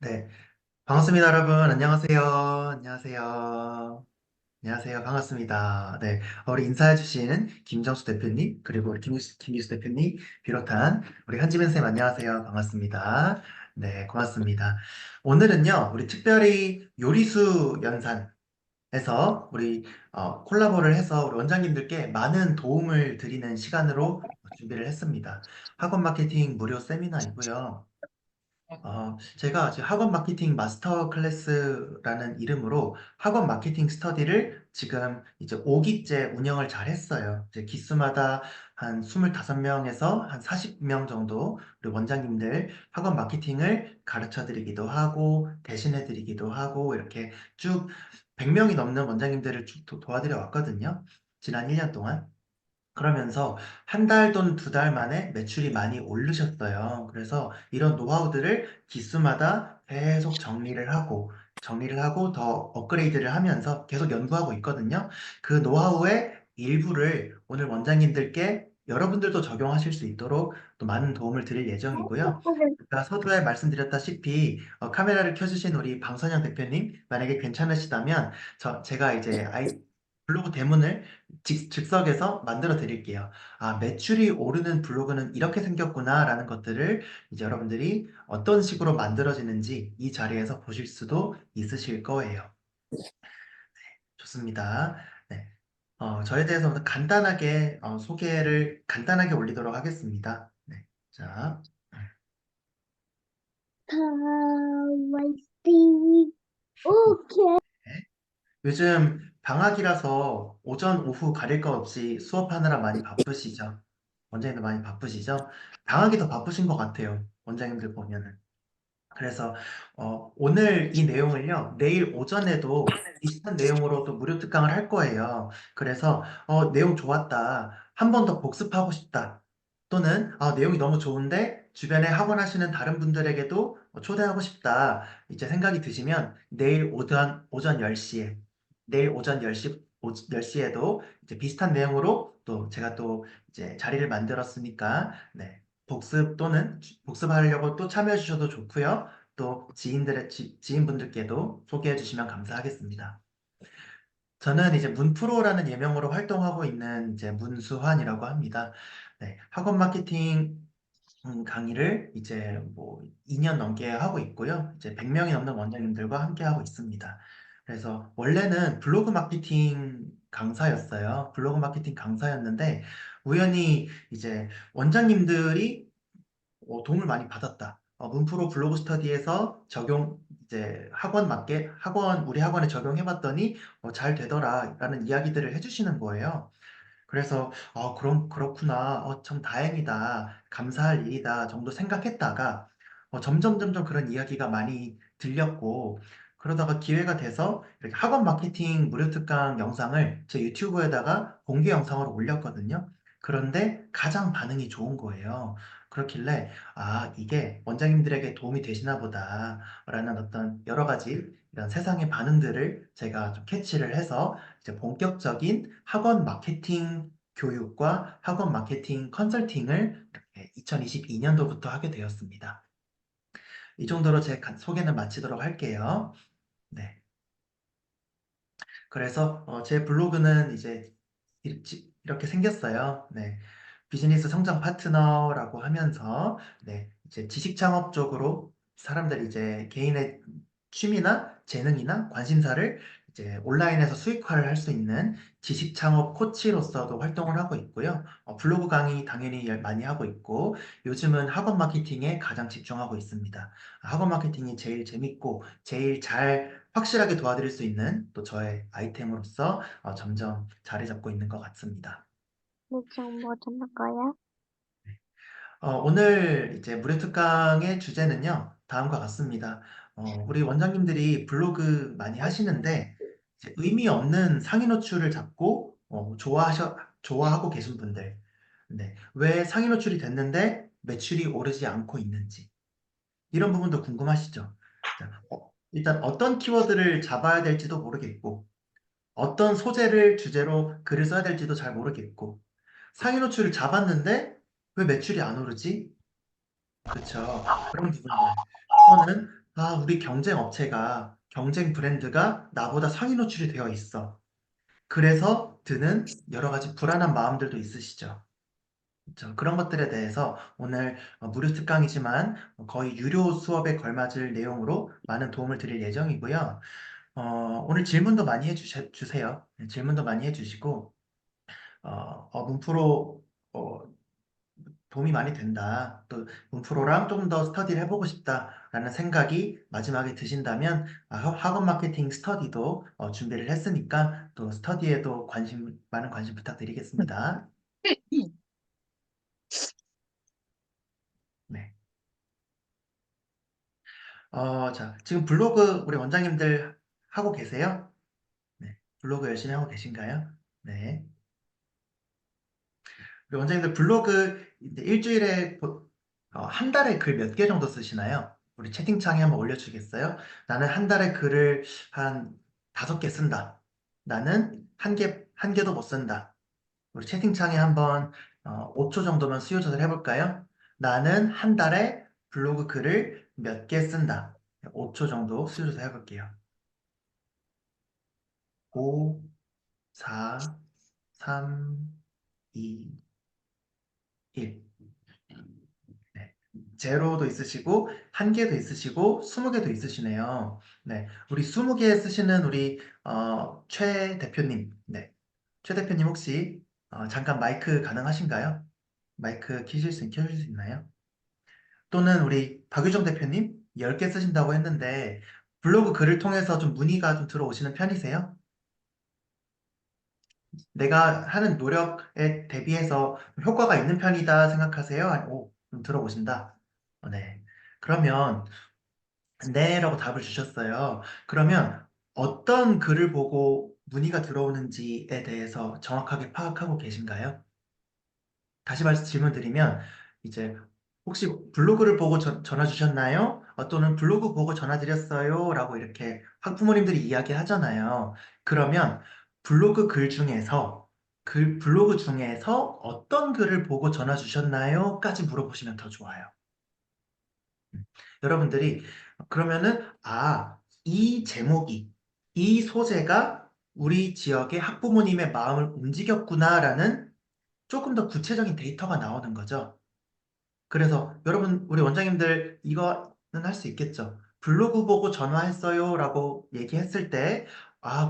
네, 반갑습니다, 여러분. 안녕하세요. 안녕하세요. 안녕하세요. 반갑습니다. 네, 우리 인사해주신 김정수 대표님, 그리고 우리 김유수 대표님, 비롯한 우리 한지민 쌤, 안녕하세요. 반갑습니다. 네, 고맙습니다. 오늘은요, 우리 특별히 요리수 연산에서 우리 콜라보를 해서 우리 원장님들께 많은 도움을 드리는 시간으로 준비를 했습니다. 학원 마케팅 무료 세미나이고요. 제가 지금 학원 마케팅 마스터 클래스라는 이름으로 학원 마케팅 스터디를 지금 이제 5기째 운영을 잘 했어요. 이제 기수마다 한 25명에서 한 40명 정도 우리 원장님들 학원 마케팅을 가르쳐 드리기도 하고 대신해 드리기도 하고 이렇게 쭉 100명이 넘는 원장님들을 쭉 도와드려 왔거든요. 지난 1년 동안. 그러면서 한 달 또는 2달 만에 매출이 많이 오르셨어요. 그래서 이런 노하우들을 기수마다 계속 정리를 하고 더 업그레이드를 하면서 계속 연구하고 있거든요. 그 노하우의 일부를 오늘 원장님들께 여러분들도 적용하실 수 있도록 또 많은 도움을 드릴 예정이고요. 아까 서두에 말씀드렸다시피 카메라를 켜주신 우리 방선영 대표님, 만약에 괜찮으시다면 제가 이제 블로그 대문을 즉석에서 만들어 드릴게요. 아, 매출이 오르는 블로그는 이렇게 생겼구나라는 것들을 이제 여러분들이 어떤 식으로 만들어지는지 이 자리에서 보실 수도 있으실 거예요. 좋습니다. 네. 저에 대해서 오늘 간단하게 소개를 간단하게 올리도록 하겠습니다. 네. 자, 가만히 오케이. 네. 요즘 방학이라서 오전, 오후 가릴 것 없이 수업하느라 많이 바쁘시죠? 원장님들 많이 바쁘시죠? 방학이 더 바쁘신 것 같아요. 원장님들 보면은. 그래서 오늘 이 내용을요, 내일 오전에도 비슷한 내용으로 또 무료 특강을 할 거예요. 그래서 내용 좋았다. 한 번 더 복습하고 싶다. 또는 내용이 너무 좋은데 주변에 학원 하시는 다른 분들에게도 초대하고 싶다. 이제 생각이 드시면 내일 오전 10시에 내일 오전 10시에도 이제 비슷한 내용으로 또 제가 또 이제 자리를 만들었으니까 네. 복습하려고 또 참여해 주셔도 좋고요. 또 지인분들께도 소개해 주시면 감사하겠습니다. 저는 이제 문프로라는 예명으로 활동하고 있는 이제 문수환이라고 합니다. 네, 학원 마케팅 강의를 이제 뭐 2년 넘게 하고 있고요. 이제 100명이 넘는 원장님들과 함께 하고 있습니다. 그래서 원래는 블로그 마케팅 강사였어요. 블로그 마케팅 강사였는데 우연히 이제 원장님들이 도움을 많이 받았다. 문프로 블로그 스터디에서 이제 우리 학원에 적용해봤더니 잘 되더라라는 이야기들을 해주시는 거예요. 그래서 그럼 그렇구나. 참 다행이다. 감사할 일이다 정도 생각했다가 점점 그런 이야기가 많이 들렸고 그러다가 기회가 돼서 이렇게 학원 마케팅 무료 특강 영상을 제 유튜브에다가 공개 영상으로 올렸거든요. 그런데 가장 반응이 좋은 거예요. 그렇길래 이게 원장님들에게 도움이 되시나 보다라는 어떤 여러 가지 이런 세상의 반응들을 제가 좀 캐치를 해서 이제 본격적인 학원 마케팅 교육과 학원 마케팅 컨설팅을 2022년도부터 하게 되었습니다. 이 정도로 제 소개는 마치도록 할게요. 네. 그래서 제 블로그는 이제 이렇게 생겼어요. 네. 비즈니스 성장 파트너라고 하면서 네, 이제 지식 창업 쪽으로 사람들이 이제 개인의 취미나 재능이나 관심사를 이제 온라인에서 수익화를 할 수 있는 지식 창업 코치로서도 활동을 하고 있고요. 블로그 강의 당연히 많이 하고 있고 요즘은 학원 마케팅에 가장 집중하고 있습니다. 학원 마케팅이 제일 재밌고 제일 잘 확실하게 도와드릴 수 있는 또 저의 아이템으로서 점점 자리 잡고 있는 것 같습니다. 지금 뭐 듣는 거야? 오늘 이제 무료 특강의 주제는요, 다음과 같습니다. 우리 원장님들이 블로그 많이 하시는데, 이제 의미 없는 상위 노출을 잡고, 좋아하고 계신 분들. 네. 왜 상위 노출이 됐는데 매출이 오르지 않고 있는지. 이런 부분도 궁금하시죠? 자, 일단 어떤 키워드를 잡아야 될지도 모르겠고, 어떤 소재를 주제로 글을 써야 될지도 잘 모르겠고, 상위 노출을 잡았는데 왜 매출이 안 오르지? 그쵸. 그런 부분들. 또는 우리 경쟁 업체가, 경쟁 브랜드가 나보다 상위 노출이 되어 있어. 그래서 드는 여러 가지 불안한 마음들도 있으시죠. 그렇죠. 그런 것들에 대해서 오늘 무료 특강이지만 거의 유료 수업에 걸맞을 내용으로 많은 도움을 드릴 예정이고요. 오늘 질문도 많이 해주세요. 네, 질문도 많이 해주시고, 문프로 도움이 많이 된다. 또 문프로랑 조금 더 스터디를 해보고 싶다라는 생각이 마지막에 드신다면 학원 마케팅 스터디도 준비를 했으니까 또 스터디에도 많은 관심 부탁드리겠습니다. 네. 자, 지금 블로그 우리 원장님들 하고 계세요? 네. 블로그 열심히 하고 계신가요? 네. 우리 원장님들 블로그 이제 일주일에 한 달에 글 몇 개 정도 쓰시나요? 우리 채팅창에 한번 올려주겠어요? 나는 한 달에 글을 한 5개 쓴다. 나는 한 개도 못 쓴다. 우리 채팅창에 한번 5초 정도만 수요 조사를 해볼까요? 나는 한 달에 블로그 글을 몇 개 쓴다. 5초 정도 수요 조사 해볼게요. 5, 4, 3, 2, 1. 네. 제로도 있으시고, 한 개도 있으시고, 20개도 있으시네요. 네. 우리 20개 쓰시는 우리, 최 대표님. 네. 최 대표님 혹시, 잠깐 마이크 가능하신가요? 마이크 켜실 수 있나요? 또는 우리 박유정 대표님? 10개 쓰신다고 했는데, 블로그 글을 통해서 좀 문의가 좀 들어오시는 편이세요? 내가 하는 노력에 대비해서 효과가 있는 편이다 생각하세요? 좀 들어보신다. 네. 그러면, 네라고 답을 주셨어요. 그러면 어떤 글을 보고 문의가 들어오는지에 대해서 정확하게 파악하고 계신가요? 다시 말해서 질문 드리면, 이제 혹시 블로그를 보고 전화 주셨나요? 또는 블로그 보고 전화 드렸어요? 라고 이렇게 학부모님들이 이야기하잖아요. 그러면 블로그 중에서 어떤 글을 보고 전화 주셨나요? 까지 물어보시면 더 좋아요. 여러분들이 그러면은 이 제목이 이 소재가 우리 지역의 학부모님의 마음을 움직였구나라는 조금 더 구체적인 데이터가 나오는 거죠. 그래서 여러분 우리 원장님들 이거는 할 수 있겠죠. 블로그 보고 전화했어요라고 얘기했을 때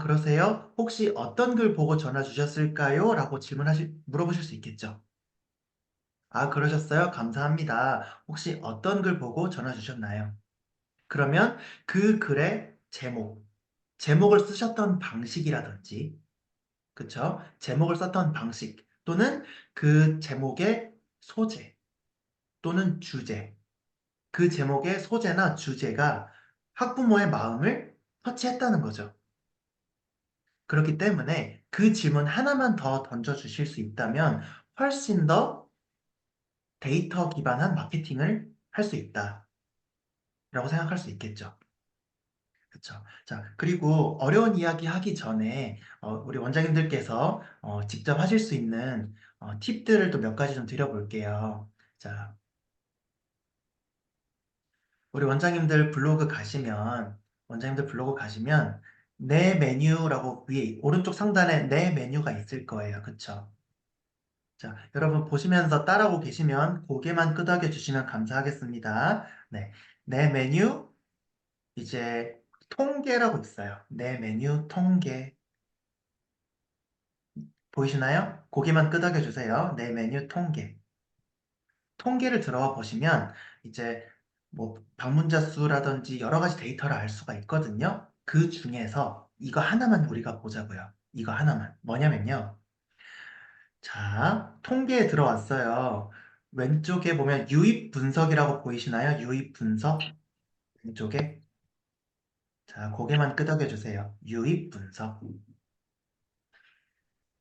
그러세요? 혹시 어떤 글 보고 전화 주셨을까요? 라고 물어보실 수 있겠죠. 그러셨어요? 감사합니다. 혹시 어떤 글 보고 전화 주셨나요? 그러면 그 글의 제목을 쓰셨던 방식이라든지, 그쵸? 제목을 썼던 방식, 또는 그 제목의 소재, 또는 주제, 그 제목의 소재나 주제가 학부모의 마음을 터치했다는 거죠. 그렇기 때문에 그 질문 하나만 더 던져주실 수 있다면 훨씬 더 데이터 기반한 마케팅을 할 수 있다라고 생각할 수 있겠죠. 그렇죠. 자, 그리고 어려운 이야기 하기 전에 우리 원장님들께서 직접 하실 수 있는 팁들을 또 몇 가지 좀 드려볼게요. 자, 우리 원장님들 블로그 가시면 내 메뉴라고 위에 오른쪽 상단에 내 메뉴가 있을 거예요. 그렇죠? 자, 여러분 보시면서 따라오고 계시면 고개만 끄덕여 주시면 감사하겠습니다. 네, 내 메뉴 이제 통계라고 있어요. 내 메뉴 통계. 보이시나요? 고개만 끄덕여 주세요. 내 메뉴 통계. 통계를 들어와 보시면 이제 뭐 방문자 수라든지 여러 가지 데이터를 알 수가 있거든요. 그 중에서 이거 하나만 우리가 보자고요. 이거 하나만. 뭐냐면요. 자, 통계에 들어왔어요. 왼쪽에 보면 유입 분석이라고 보이시나요? 유입 분석. 왼쪽에. 자, 고개만 끄덕여 주세요. 유입 분석.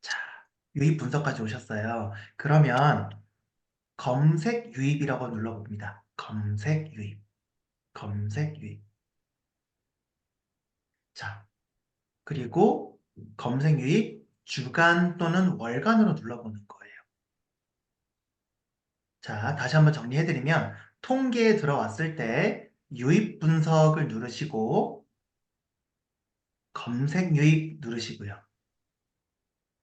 자, 유입 분석까지 오셨어요. 그러면 검색 유입이라고 눌러봅니다. 검색 유입, 검색 유입. 자, 그리고 검색 유입 주간 또는 월간으로 눌러보는 거예요. 자, 다시 한번 정리해드리면 통계에 들어왔을 때 유입 분석을 누르시고 검색 유입 누르시고요.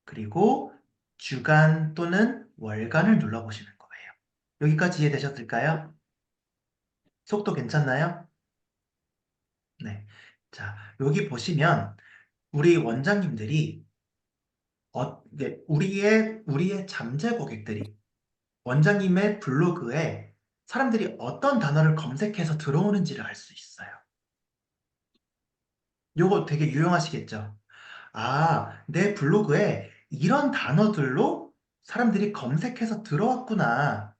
그리고 주간 또는 월간을 눌러보시는 거예요. 여기까지 이해되셨을까요? 속도 괜찮나요? 네. 자, 여기 보시면 우리 원장님들이 우리의 잠재 고객들이 원장님의 블로그에 사람들이 어떤 단어를 검색해서 들어오는지를 알 수 있어요. 요거 되게 유용하시겠죠? 아, 내 블로그에 이런 단어들로 사람들이 검색해서 들어왔구나.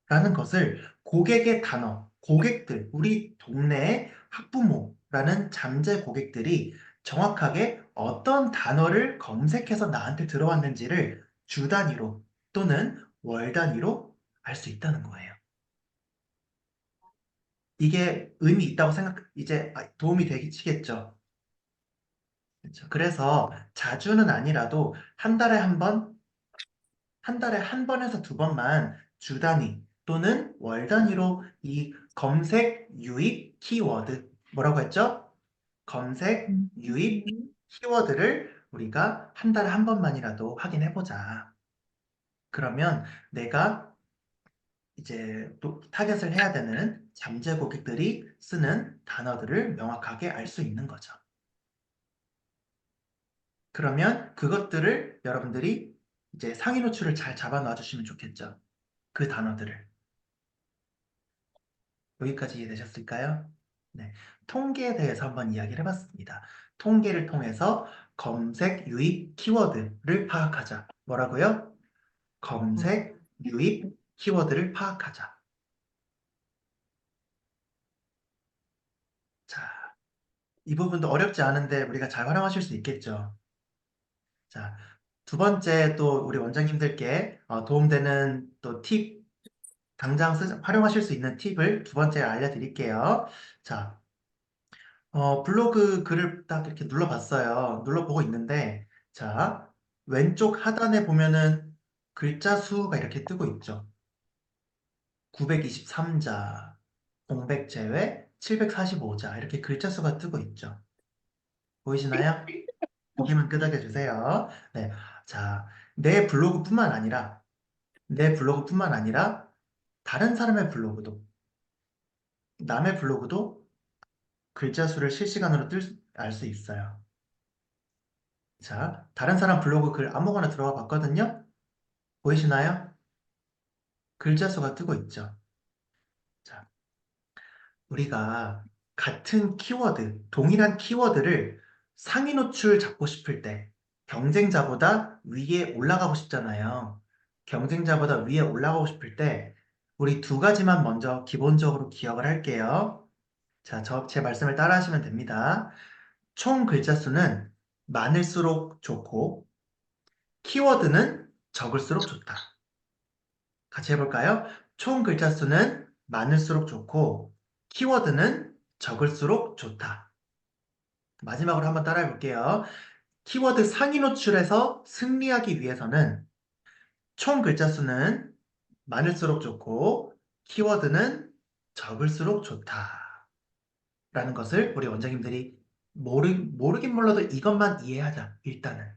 라는 것을 고객의 단어, 고객들, 우리 동네의 학부모라는 잠재 고객들이 정확하게 어떤 단어를 검색해서 나한테 들어왔는지를 주 단위로 또는 월 단위로 알 수 있다는 거예요. 이게 의미 있다고 이제 도움이 되시겠죠? 그렇죠. 그래서 자주는 아니라도 한 달에 한 번에서 두 번만 주 단위 또는 월 단위로 이 검색 유입 키워드 뭐라고 했죠? 검색 유입 키워드를 우리가 한 달에 한 번만이라도 확인해 보자. 그러면 내가 이제 또 타겟을 해야 되는 잠재 고객들이 쓰는 단어들을 명확하게 알 수 있는 거죠. 그러면 그것들을 여러분들이 이제 상위 노출을 잘 잡아 놔 주시면 좋겠죠. 그 단어들을. 여기까지 이해되셨을까요? 네. 통계에 대해서 한번 이야기를 해봤습니다. 통계를 통해서 검색 유입 키워드를 파악하자. 뭐라고요? 검색 유입 키워드를 파악하자. 자, 이 부분도 어렵지 않은데 우리가 잘 활용하실 수 있겠죠? 자, 두 번째 또 우리 원장님들께 도움되는 또 팁, 당장 활용하실 수 있는 팁을 두 번째 알려드릴게요. 자, 블로그 글을 딱 이렇게 눌러봤어요. 눌러보고 있는데, 자, 왼쪽 하단에 보면은 글자 수가 이렇게 뜨고 있죠. 923자, 공백 제외 745자, 이렇게 글자 수가 뜨고 있죠. 보이시나요? 고개만 끄덕여 주세요. 네. 자, 내 블로그뿐만 아니라, 다른 사람의 블로그도, 남의 블로그도 글자 수를 실시간으로 알 수 있어요. 자, 다른 사람 블로그 글 아무거나 들어가 봤거든요? 보이시나요? 글자 수가 뜨고 있죠. 자, 우리가 같은 키워드, 동일한 키워드를 상위 노출 잡고 싶을 때 경쟁자보다 위에 올라가고 싶잖아요. 경쟁자보다 위에 올라가고 싶을 때 우리 두 가지만 먼저 기본적으로 기억을 할게요. 자, 제 말씀을 따라 하시면 됩니다. 총 글자 수는 많을수록 좋고 키워드는 적을수록 좋다. 같이 해볼까요? 총 글자 수는 많을수록 좋고 키워드는 적을수록 좋다. 마지막으로 한번 따라해 볼게요. 키워드 상위 노출에서 승리하기 위해서는 총 글자 수는 많을수록 좋고 키워드는 적을수록 좋다. 라는 것을 우리 원장님들이 모르긴 몰라도 이것만 이해하자, 일단은.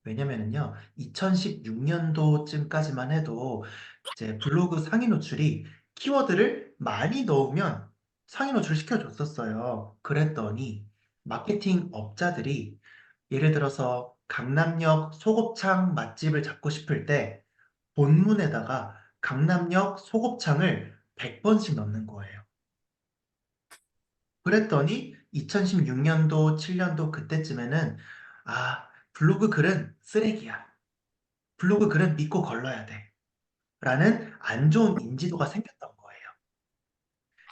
왜냐면은요, 2016년도쯤까지만 해도 이제 블로그 상위 노출이 키워드를 많이 넣으면 상위 노출 시켜줬었어요. 그랬더니 마케팅 업자들이 예를 들어서 강남역 소곱창 맛집을 잡고 싶을 때 본문에다가 강남역 소곱창을 100번씩 넣는 거예요. 그랬더니 2016년도, 7년도 그때쯤에는 블로그 글은 쓰레기야. 블로그 글은 믿고 걸러야 돼. 라는 안 좋은 인지도가 생겼던 거예요.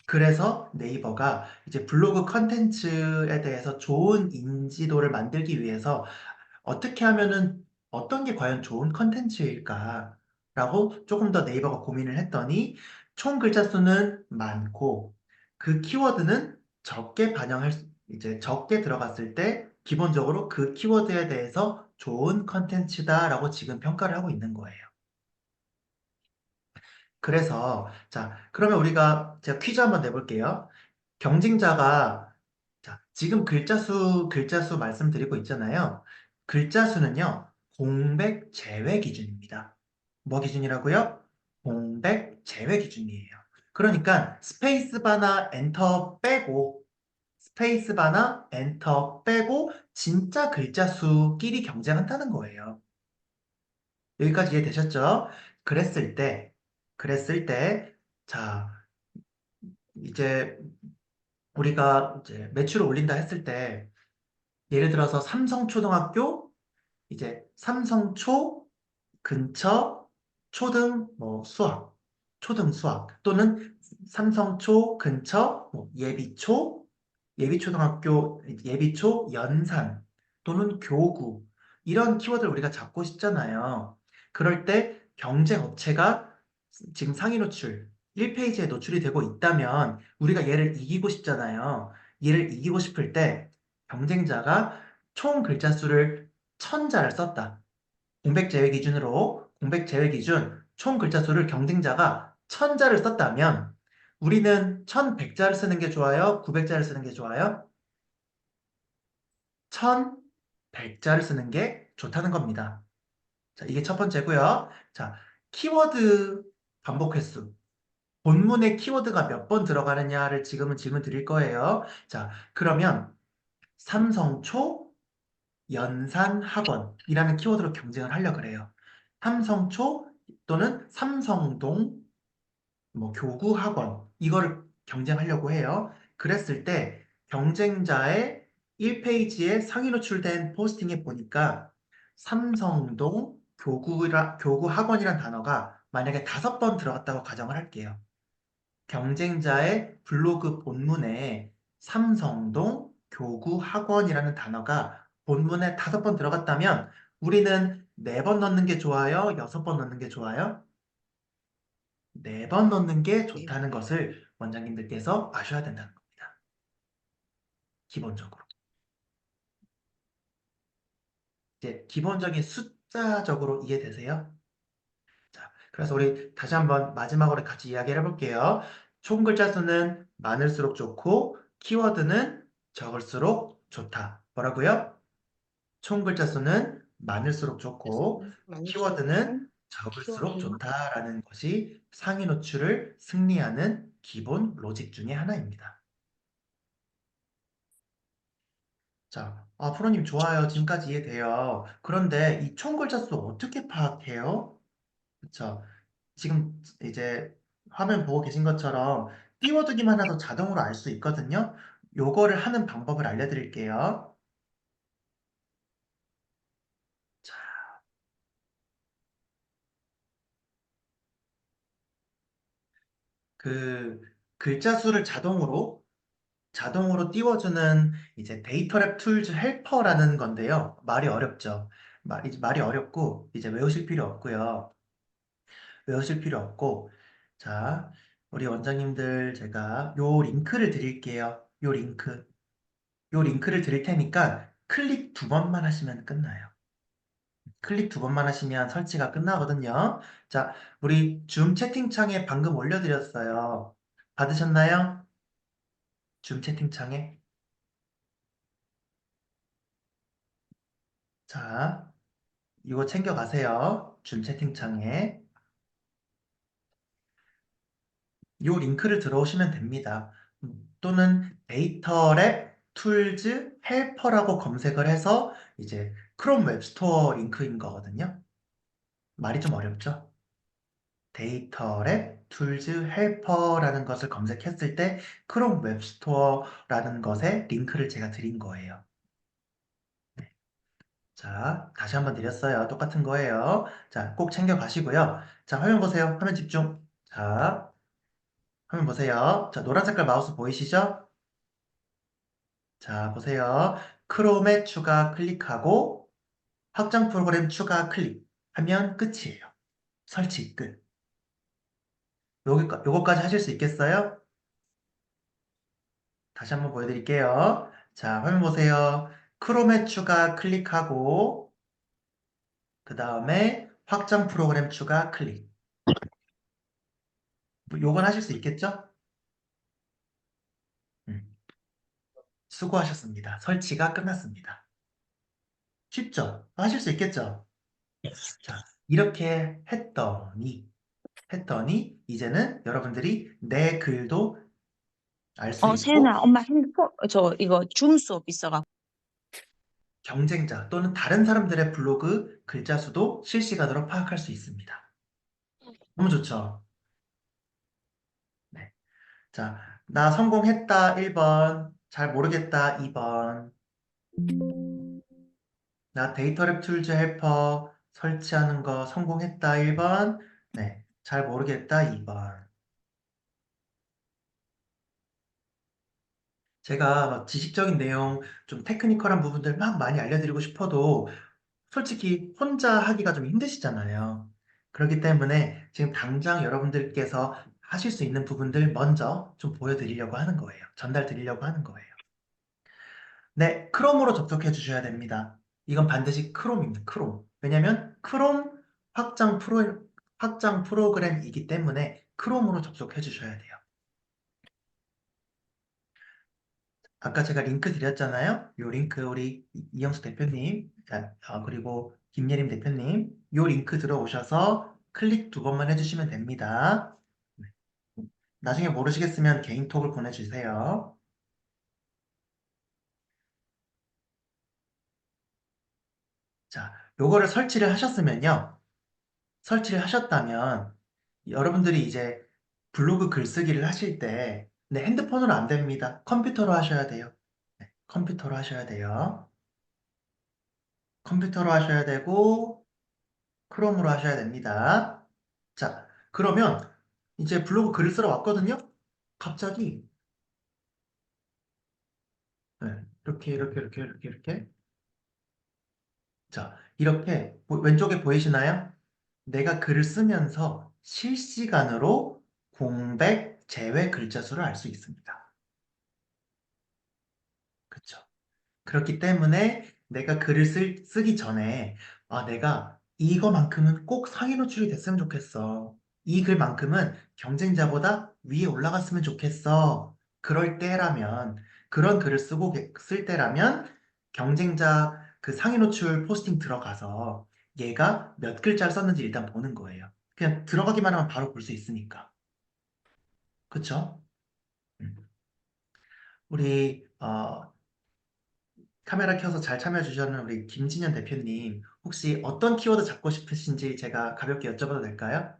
그래서 네이버가 이제 블로그 컨텐츠에 대해서 좋은 인지도를 만들기 위해서 어떻게 하면은 어떤 게 과연 좋은 컨텐츠일까? 라고 조금 더 네이버가 고민을 했더니 총 글자 수는 많고 그 키워드는 이제 적게 들어갔을 때 기본적으로 그 키워드에 대해서 좋은 컨텐츠다라고 지금 평가를 하고 있는 거예요. 그래서, 자, 그러면 제가 퀴즈 한번 내볼게요. 경쟁자가, 자, 지금 글자 수 말씀드리고 있잖아요. 글자 수는요, 공백 제외 기준입니다. 뭐 기준이라고요? 공백 제외 기준이에요. 그러니까 스페이스바나 엔터 빼고, 스페이스바나 엔터 빼고, 진짜 글자 수끼리 경쟁한다는 거예요. 여기까지 이해되셨죠? 그랬을 때, 그랬을 때, 자, 이제 우리가 이제 매출을 올린다 했을 때, 예를 들어서 삼성초등학교, 이제 삼성초 근처 초등 뭐 수학, 초등 수학 또는 삼성초 근처 뭐 예비초, 예비초등학교, 예비초 연산 또는 교구 이런 키워드를 우리가 잡고 싶잖아요. 그럴 때 경쟁 업체가 지금 상위 노출 1페이지에 노출이 되고 있다면 우리가 얘를 이기고 싶잖아요. 얘를 이기고 싶을 때 경쟁자가 총 글자 수를 1000자를 썼다. 공백 제외 기준으로 공백 제외 기준 총 글자 수를 경쟁자가 1000자를 썼다면 우리는 1100자를 쓰는 게 좋아요? 900자를 쓰는 게 좋아요? 1100자를 쓰는 게 좋다는 겁니다. 자, 이게 첫 번째고요. 자, 키워드 반복 횟수. 본문에 키워드가 몇 번 들어가느냐를 지금은 질문 드릴 거예요. 자, 그러면 삼성초 연산학원이라는 키워드로 경쟁을 하려고 그래요. 삼성초 또는 삼성동 뭐 교구학원 이거를 경쟁하려고 해요. 그랬을 때 경쟁자의 1페이지에 상위 노출된 포스팅에 보니까 삼성동 교구학원이란 단어가 만약에 5번 들어갔다고 가정을 할게요. 경쟁자의 블로그 본문에 삼성동 교구학원이라는 단어가 본문에 5번 들어갔다면 우리는 4번 넣는 게 좋아요? 6번 넣는 게 좋아요? 4번 넣는 게 좋다는 것을 원장님들께서 아셔야 된다는 겁니다. 기본적으로. 이제 기본적인 숫자적으로 이해되세요? 자, 그래서 우리 다시 한번 마지막으로 같이 이야기를 해볼게요. 총 글자 수는 많을수록 좋고 키워드는 적을수록 좋다. 뭐라고요? 총 글자 수는 많을수록 좋고 키워드는 적을수록 좋다라는 것이 상위 노출을 승리하는 기본 로직 중에 하나입니다. 자, 프로님 좋아요. 지금까지 이해돼요. 그런데 이 총 글자 수 어떻게 파악해요? 그쵸? 지금 이제 화면 보고 계신 것처럼 띄워두기만 해도 자동으로 알 수 있거든요. 요거를 하는 방법을 알려드릴게요. 자, 그 글자 수를 자동으로 띄워주는 이제 데이터랩 툴즈 헬퍼라는 건데요. 말이 어렵죠. 이제 말이 어렵고 이제 외우실 필요 없고요. 외우실 필요 없고 자, 우리 원장님들 제가 요 링크를 드릴게요. 요 링크를 드릴 테니까 클릭 2번만 하시면 끝나요. 클릭 2번만 하시면 설치가 끝나거든요. 자, 우리 줌 채팅창에 방금 올려드렸어요. 받으셨나요? 줌 채팅창에. 자, 이거 챙겨가세요. 줌 채팅창에. 요 링크를 들어오시면 됩니다. 또는 데이터랩 툴즈 헬퍼라고 검색을 해서 이제 크롬 웹스토어 링크인 거거든요. 말이 좀 어렵죠? 데이터랩 툴즈 헬퍼라는 것을 검색했을 때 크롬 웹스토어라는 것에 링크를 제가 드린 거예요. 자, 다시 한번 드렸어요. 똑같은 거예요. 자, 꼭 챙겨가시고요. 자, 화면 보세요. 화면 집중. 자, 화면 보세요. 자, 노란 색깔 마우스 보이시죠? 자, 보세요. 크롬에 추가 클릭하고 확장 프로그램 추가 클릭하면 끝이에요. 설치 끝. 요거까지 하실 수 있겠어요? 다시 한번 보여드릴게요. 자, 화면 보세요. 크롬에 추가 클릭하고 그 다음에 확장 프로그램 추가 클릭. 요건 하실 수 있겠죠? 음, 수고하셨습니다. 설치가 끝났습니다. 쉽죠? 하실 수 있겠죠? 자, 이렇게 했더니 이제는 여러분들이 내 글도 알 수 있고 세연아, 엄마 핸드폰, 이거 줌 수업 있어갖고. 경쟁자 또는 다른 사람들의 블로그 글자 수도 실시간으로 파악할 수 있습니다. 너무 좋죠? 네. 자, 나 성공했다 1번, 잘 모르겠다 2번, 나 데이터랩 툴즈 헬퍼 설치하는 거 성공했다 1번, 네, 잘 모르겠다 2번. 제가 막 지식적인 내용, 좀 테크니컬한 부분들 막 많이 알려드리고 싶어도 솔직히 혼자 하기가 좀 힘드시잖아요. 그렇기 때문에 지금 당장 여러분들께서 하실 수 있는 부분들 먼저 좀 보여드리려고 하는 거예요. 전달 드리려고 하는 거예요. 네, 크롬으로 접속해 주셔야 됩니다. 이건 반드시 크롬입니다. 크롬. 왜냐면 크롬 확장 프로그램이기 때문에 크롬으로 접속해 주셔야 돼요. 아까 제가 링크 드렸잖아요. 요 링크 우리 이영수 대표님, 그리고 김예림 대표님, 요 링크 들어오셔서 클릭 2번만 해주시면 됩니다. 네. 나중에 모르시겠으면 개인톡을 보내주세요. 자, 요거를 설치를 하셨으면요. 설치를 하셨다면 여러분들이 이제 블로그 글쓰기를 하실 때 네, 핸드폰으로 안 됩니다. 컴퓨터로 하셔야 돼요. 네, 컴퓨터로 하셔야 돼요. 컴퓨터로 하셔야 되고 크롬으로 하셔야 됩니다. 자, 그러면 이제 블로그 글을 쓰러 왔거든요? 갑자기 네, 이렇게 자, 이렇게 왼쪽에 보이시나요? 내가 글을 쓰면서 실시간으로 공백, 제외 글자 수를 알 수 있습니다. 그쵸? 그렇기 때문에 내가 글을 쓰기 전에 내가 이거만큼은 꼭 상위 노출이 됐으면 좋겠어. 이 글만큼은 경쟁자보다 위에 올라갔으면 좋겠어. 그럴 때라면 그런 글을 쓸 때라면 경쟁자 그 상위 노출 포스팅 들어가서 얘가 몇 글자를 썼는지 일단 보는 거예요. 그냥 들어가기만 하면 바로 볼 수 있으니까. 그쵸? 음. 우리 카메라 켜서 잘 참여해 주셨는 우리 김진현 대표님, 혹시 어떤 키워드 잡고 싶으신지 제가 가볍게 여쭤봐도 될까요?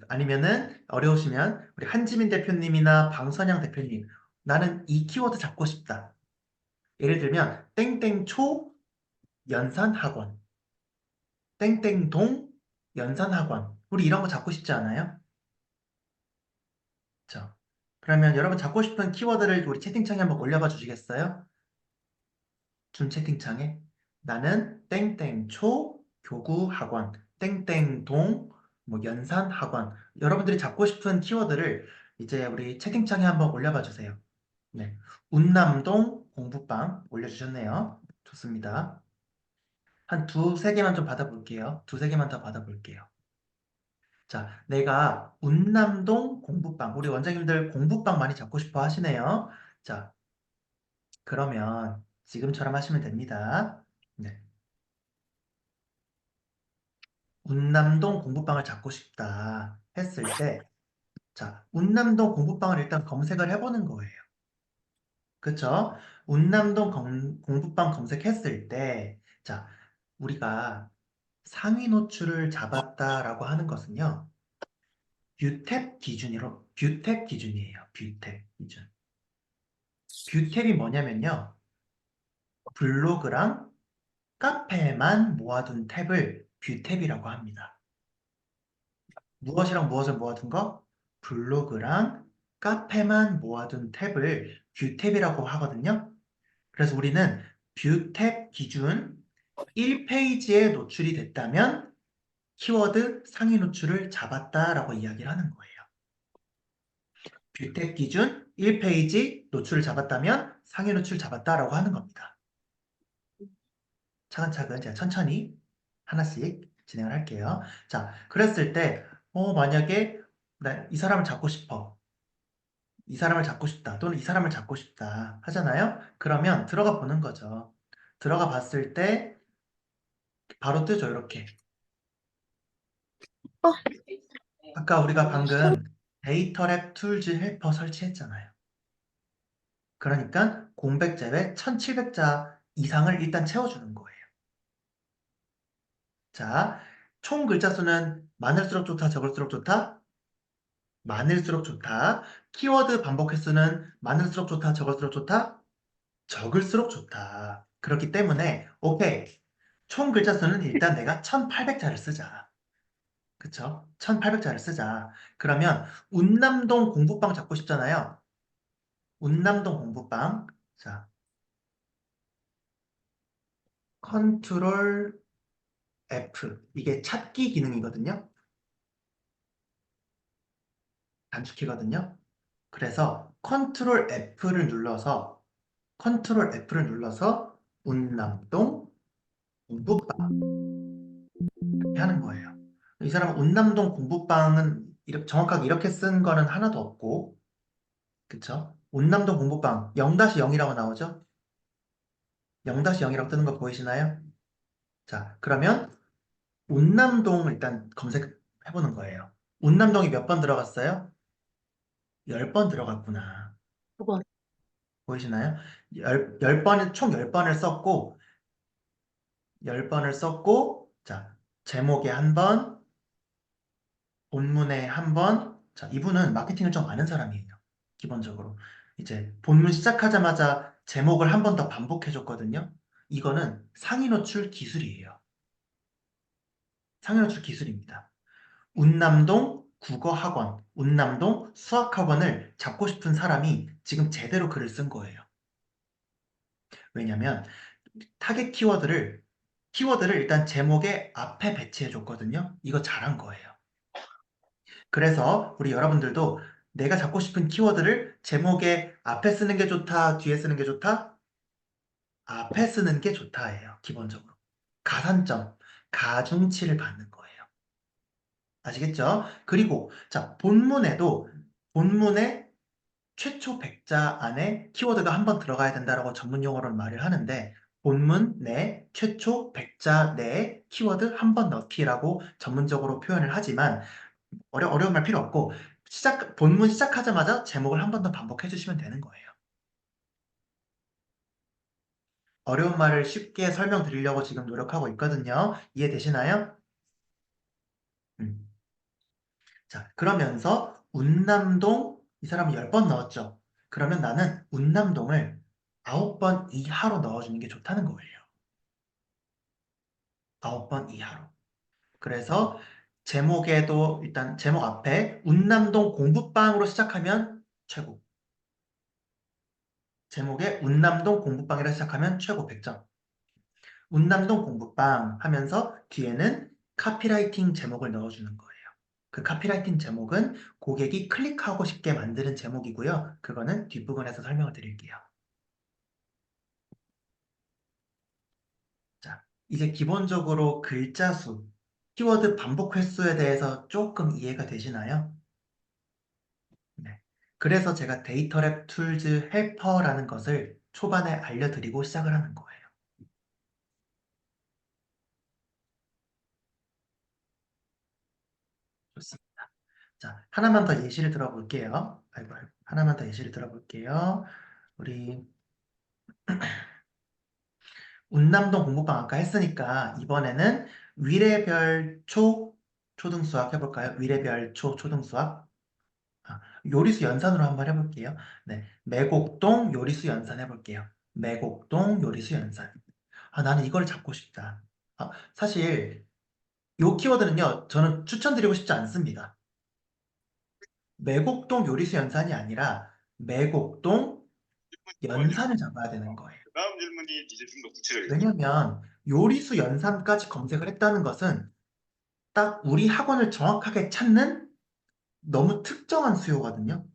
아니면은 어려우시면 우리 한지민 대표님이나 방선영 대표님, 나는 이 키워드 잡고 싶다. 예를 들면 땡땡초 연산학원, 땡땡동 연산학원. 우리 이런 거 잡고 싶지 않아요? 자, 그러면 여러분 잡고 싶은 키워드를 우리 채팅창에 한번 올려봐 주시겠어요? 준 채팅창에 나는 땡땡초 교구학원, 땡땡동 뭐 연산학원 여러분들이 잡고 싶은 키워드를 이제 우리 채팅창에 한번 올려봐 주세요. 네, 운남동 공부방 올려주셨네요. 좋습니다. 한 두세 개만 좀 받아볼게요. 두세 개만 더 받아볼게요. 자, 내가 운남동 공부방 우리 원장님들 공부방 많이 잡고 싶어 하시네요. 자, 그러면 지금처럼 하시면 됩니다. 네. 운남동 공부방을 잡고 싶다 했을 때, 자, 운남동 공부방을 일단 검색을 해보는 거예요. 그쵸? 운남동 공부방 검색했을 때, 자, 우리가 상위 노출을 잡았다라고 하는 것은요, 뷰탭 기준이에요. 뷰탭 기준. 뷰탭이 뭐냐면요, 블로그랑 카페만 모아둔 탭을 뷰탭이라고 합니다. 무엇이랑 무엇을 모아둔 거? 블로그랑 카페만 모아둔 탭을 뷰탭이라고 하거든요. 그래서 우리는 뷰탭 기준 1페이지에 노출이 됐다면 키워드 상위 노출을 잡았다라고 이야기를 하는 거예요. 뷰탭 기준 1페이지 노출을 잡았다면 상위 노출 잡았다라고 하는 겁니다. 차근차근 제가 천천히 하나씩 진행을 할게요. 자, 그랬을 때 만약에 이 사람을 잡고 싶어. 이 사람을 잡고 싶다. 또는 이 사람을 잡고 싶다. 하잖아요? 그러면 들어가 보는 거죠. 들어가 봤을 때 바로 뜨죠, 이렇게. 어, 아까 우리가 방금 데이터랩 툴즈 헬퍼 설치했잖아요. 그러니까 공백 제외 1700자 이상을 일단 채워주는 거예요. 자, 총 글자 수는 많을수록 좋다, 적을수록 좋다? 많을수록 좋다. 키워드 반복 횟수는 많을수록 좋다, 적을수록 좋다? 적을수록 좋다. 그렇기 때문에 오케이. 총 글자 수는 일단 내가 1800자를 쓰자. 그쵸? 1800자를 쓰자. 그러면 운남동 공부방 잡고 싶잖아요. 운남동 공부방. 자, 컨트롤 F. 이게 찾기 기능이거든요. 단축키거든요. 그래서 컨트롤 F를 눌러서 운남동 공부방 이렇게 하는 거예요. 이 사람은 운남동 공부방은 정확하게 이렇게 쓴 거는 하나도 없고, 그쵸? 운남동 공부방 0-0이라고 나오죠? 0-0이라고 뜨는 거 보이시나요? 자, 그러면 운남동 일단 검색해보는 거예요. 운남동이 몇 번 들어갔어요? 10번 들어갔구나. 그거. 보이시나요? 10번을, 총 10번을 썼고, 10번을 썼고, 자, 제목에 한 번, 본문에 한 번. 자, 이분은 마케팅을 좀 아는 사람이에요. 기본적으로. 이제 본문 시작하자마자 제목을 한 번 더 반복해줬거든요. 이거는 상위 노출 기술이에요. 상위 노출 기술입니다. 운남동 국어학원, 운남동 수학학원을 잡고 싶은 사람이 지금 제대로 글을 쓴 거예요. 왜냐면 키워드를 일단 제목의 앞에 배치해 줬거든요. 이거 잘한 거예요. 그래서 우리 여러분들도 내가 잡고 싶은 키워드를 제목의 앞에 쓰는 게 좋다, 뒤에 쓰는 게 좋다? 앞에 쓰는 게 좋다예요, 기본적으로. 가산점, 가중치를 받는 거예요. 아시겠죠? 그리고 자, 본문에 최초 100자 안에 키워드가 한 번 들어가야 된다라고 전문 용어로는 말을 하는데 본문 내 최초 100자 내에 키워드 한 번 넣기라고 전문적으로 표현을 하지만 어려운 말 필요 없고 본문 시작하자마자 제목을 한 번 더 반복해 주시면 되는 거예요. 어려운 말을 쉽게 설명드리려고 지금 노력하고 있거든요. 이해되시나요? 음. 자, 그러면서 운남동 이 사람이 10번 넣었죠. 그러면 나는 운남동을 9번 이하로 넣어주는 게 좋다는 거예요. 9번 이하로. 그래서 제목에도 일단 제목 앞에 운남동 공부방으로 시작하면 최고. 제목에 운남동 공부방이라 시작하면 최고 100점. 운남동 공부방 하면서 뒤에는 카피라이팅 제목을 넣어주는 거예요. 그 카피라이팅 제목은 고객이 클릭하고 싶게 만드는 제목이고요. 그거는 뒷부분에서 설명을 드릴게요. 자, 이제 기본적으로 글자 수, 키워드 반복 횟수에 대해서 조금 이해가 되시나요? 네. 그래서 제가 데이터랩 툴즈 헬퍼라는 것을 초반에 알려드리고 시작을 하는 거예요. 좋습니다. 자, 하나만 더 예시를 들어볼게요. 아이고. 하나만 더 예시를 들어볼게요. 우리 운남동 공부방 아까 했으니까 이번에는 위례별초 초등수학 해볼까요? 위례별초 초등수학. 요리수 연산으로 한번 해볼게요. 네, 매곡동 요리수 연산 해볼게요. 매곡동 요리수 연산. 나는 이걸 잡고 싶다. 사실 요 키워드는요, 저는 추천드리고 싶지 않습니다. 매곡동 요리수 연산이 아니라 매곡동 연산을 잡아야 되는 거예요. 다음 질문이 이제 좀 더 구체적이에요. 왜냐면 요리수 연산까지 검색을 했다는 것은 딱 우리 학원을 정확하게 찾는 너무 특정한 수요거든요.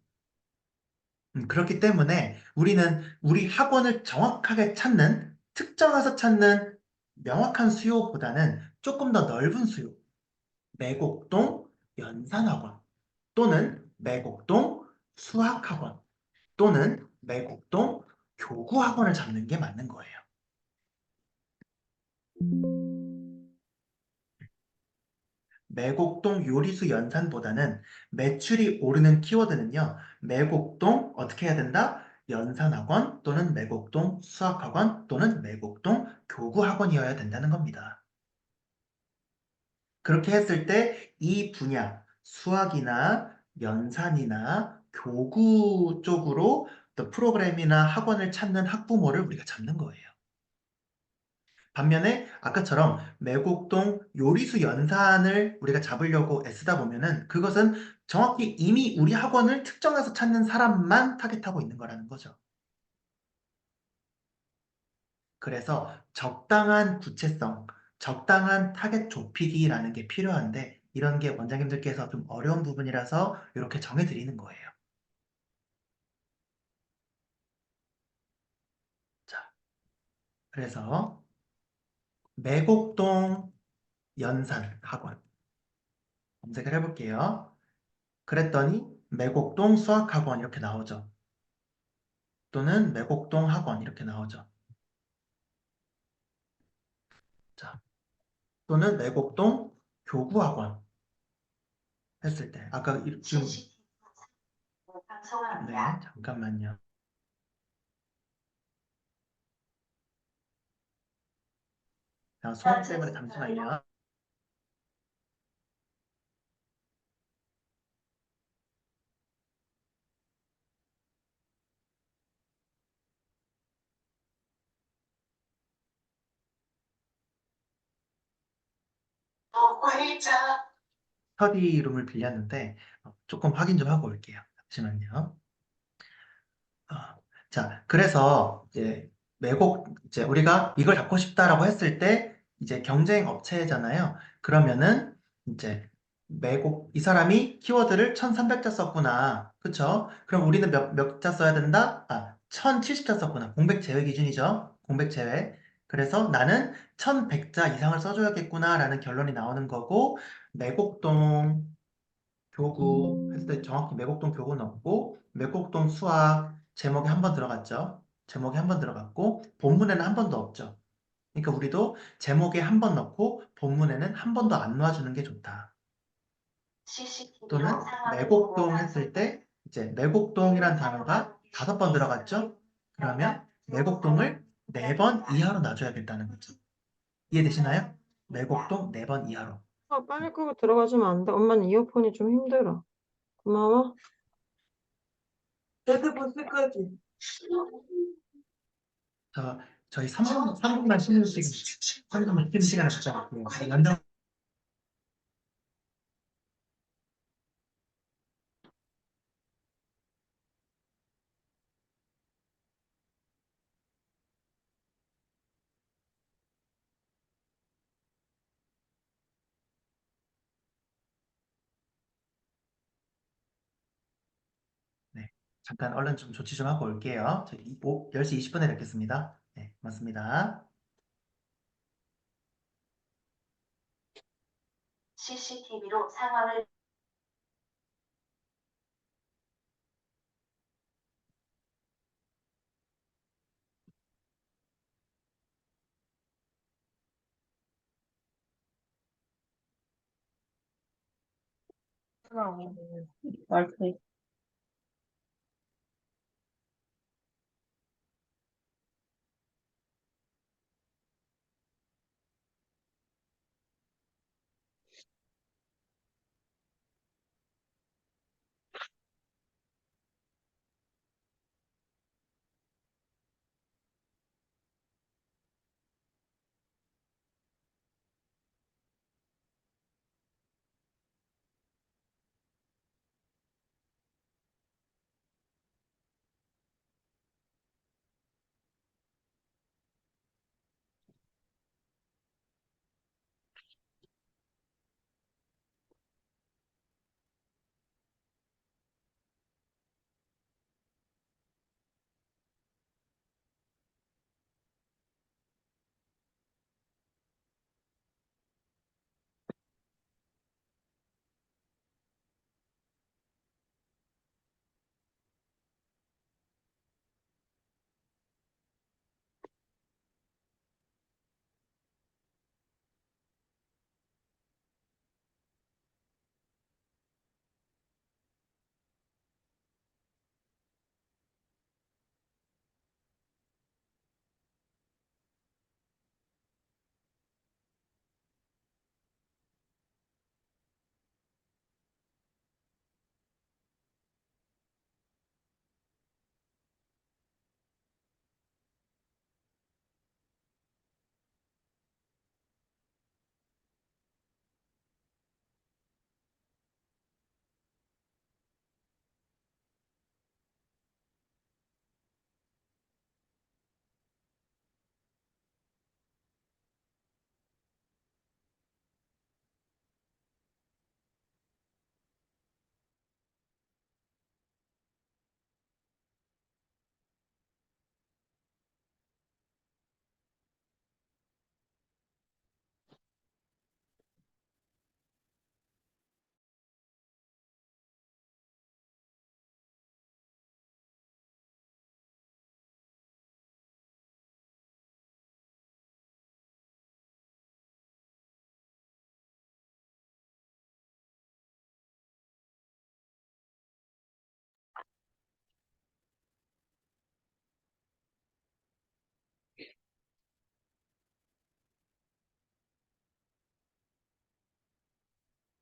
그렇기 때문에 우리는 우리 학원을 정확하게 찾는, 특정해서 찾는 명확한 수요보다는 조금 더 넓은 수요. 매곡동 연산학원. 또는 매곡동 수학학원 또는 매곡동 교구학원을 잡는 게 맞는 거예요. 매곡동 요리수 연산보다는 매출이 오르는 키워드는요. 매곡동 어떻게 해야 된다? 연산학원 또는 매곡동 수학학원 또는 매곡동 교구학원이어야 된다는 겁니다. 그렇게 했을 때 이 분야, 수학이나 연산이나 교구 쪽으로 또 프로그램이나 학원을 찾는 학부모를 우리가 잡는 거예요. 반면에 아까처럼 매곡동 요리수 연산을 우리가 잡으려고 애쓰다 보면은 그것은 정확히 이미 우리 학원을 특정해서 찾는 사람만 타겟하고 있는 거라는 거죠. 그래서 적당한 구체성, 적당한 타겟 좁히기라는 게 필요한데 이런 게 원장님들께서 좀 어려운 부분이라서 이렇게 정해드리는 거예요. 자, 그래서 매곡동 연산 학원 검색을 해볼게요. 그랬더니 매곡동 수학학원 이렇게 나오죠. 또는 매곡동 학원 이렇게 나오죠. 자, 또는 매곡동 교구학원 했을 때 아까 지금 네, 잠깐만요. 소음 때문에 잠시만요. 스터디룸을 빌렸는데 조금 확인 좀 하고 올게요. 잠시만요. 어, 자, 그래서 이제 이제 우리가 이걸 잡고 싶다라고 했을 때 이제 경쟁 업체잖아요. 그러면은 이제 이 사람이 키워드를 1300자 썼구나. 그쵸? 그럼 우리는 몇 자 써야 된다? 1070자 썼구나. 공백 제외 기준이죠. 공백 제외. 그래서 나는 1100자 이상을 써줘야겠구나라는 결론이 나오는 거고, 매곡동 교구 했을 때 정확히 매곡동 교구 넣고 매곡동 수학 제목에 한 번 들어갔죠. 제목에 한 번 들어갔고 본문에는 한 번도 없죠. 그러니까 우리도 제목에 한 번 넣고 본문에는 한 번도 안 넣어주는 게 좋다. 또는 매곡동 했을 때 이제 매곡동이란 단어가 5번 들어갔죠. 그러면 매곡동을 4번 이하로 놔줘야겠다는 거죠. 이해되시나요? 매곡동 4번 이하로. 빨리 끄고 들어가주면 안 돼? 엄마는 이어폰이 좀 힘들어. 고마워. 핸드폰 쓸 거지? 저희 3분만 쉬는 시간, 3분만 쉬는 시간을 갖자고요. 연장 네, 잠깐 얼른 좀 조치 좀 하고 올게요. 10시 20분에 뵙겠습니다. 네, 고맙습니다. CCTV로 상황을 와이파이.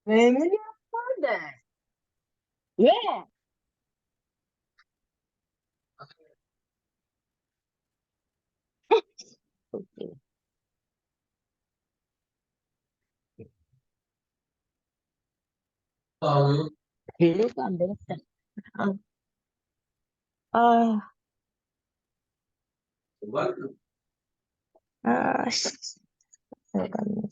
왜 문의하는데? 왜? 별로가 안 되겠다. 아, 씨. 잠깐만.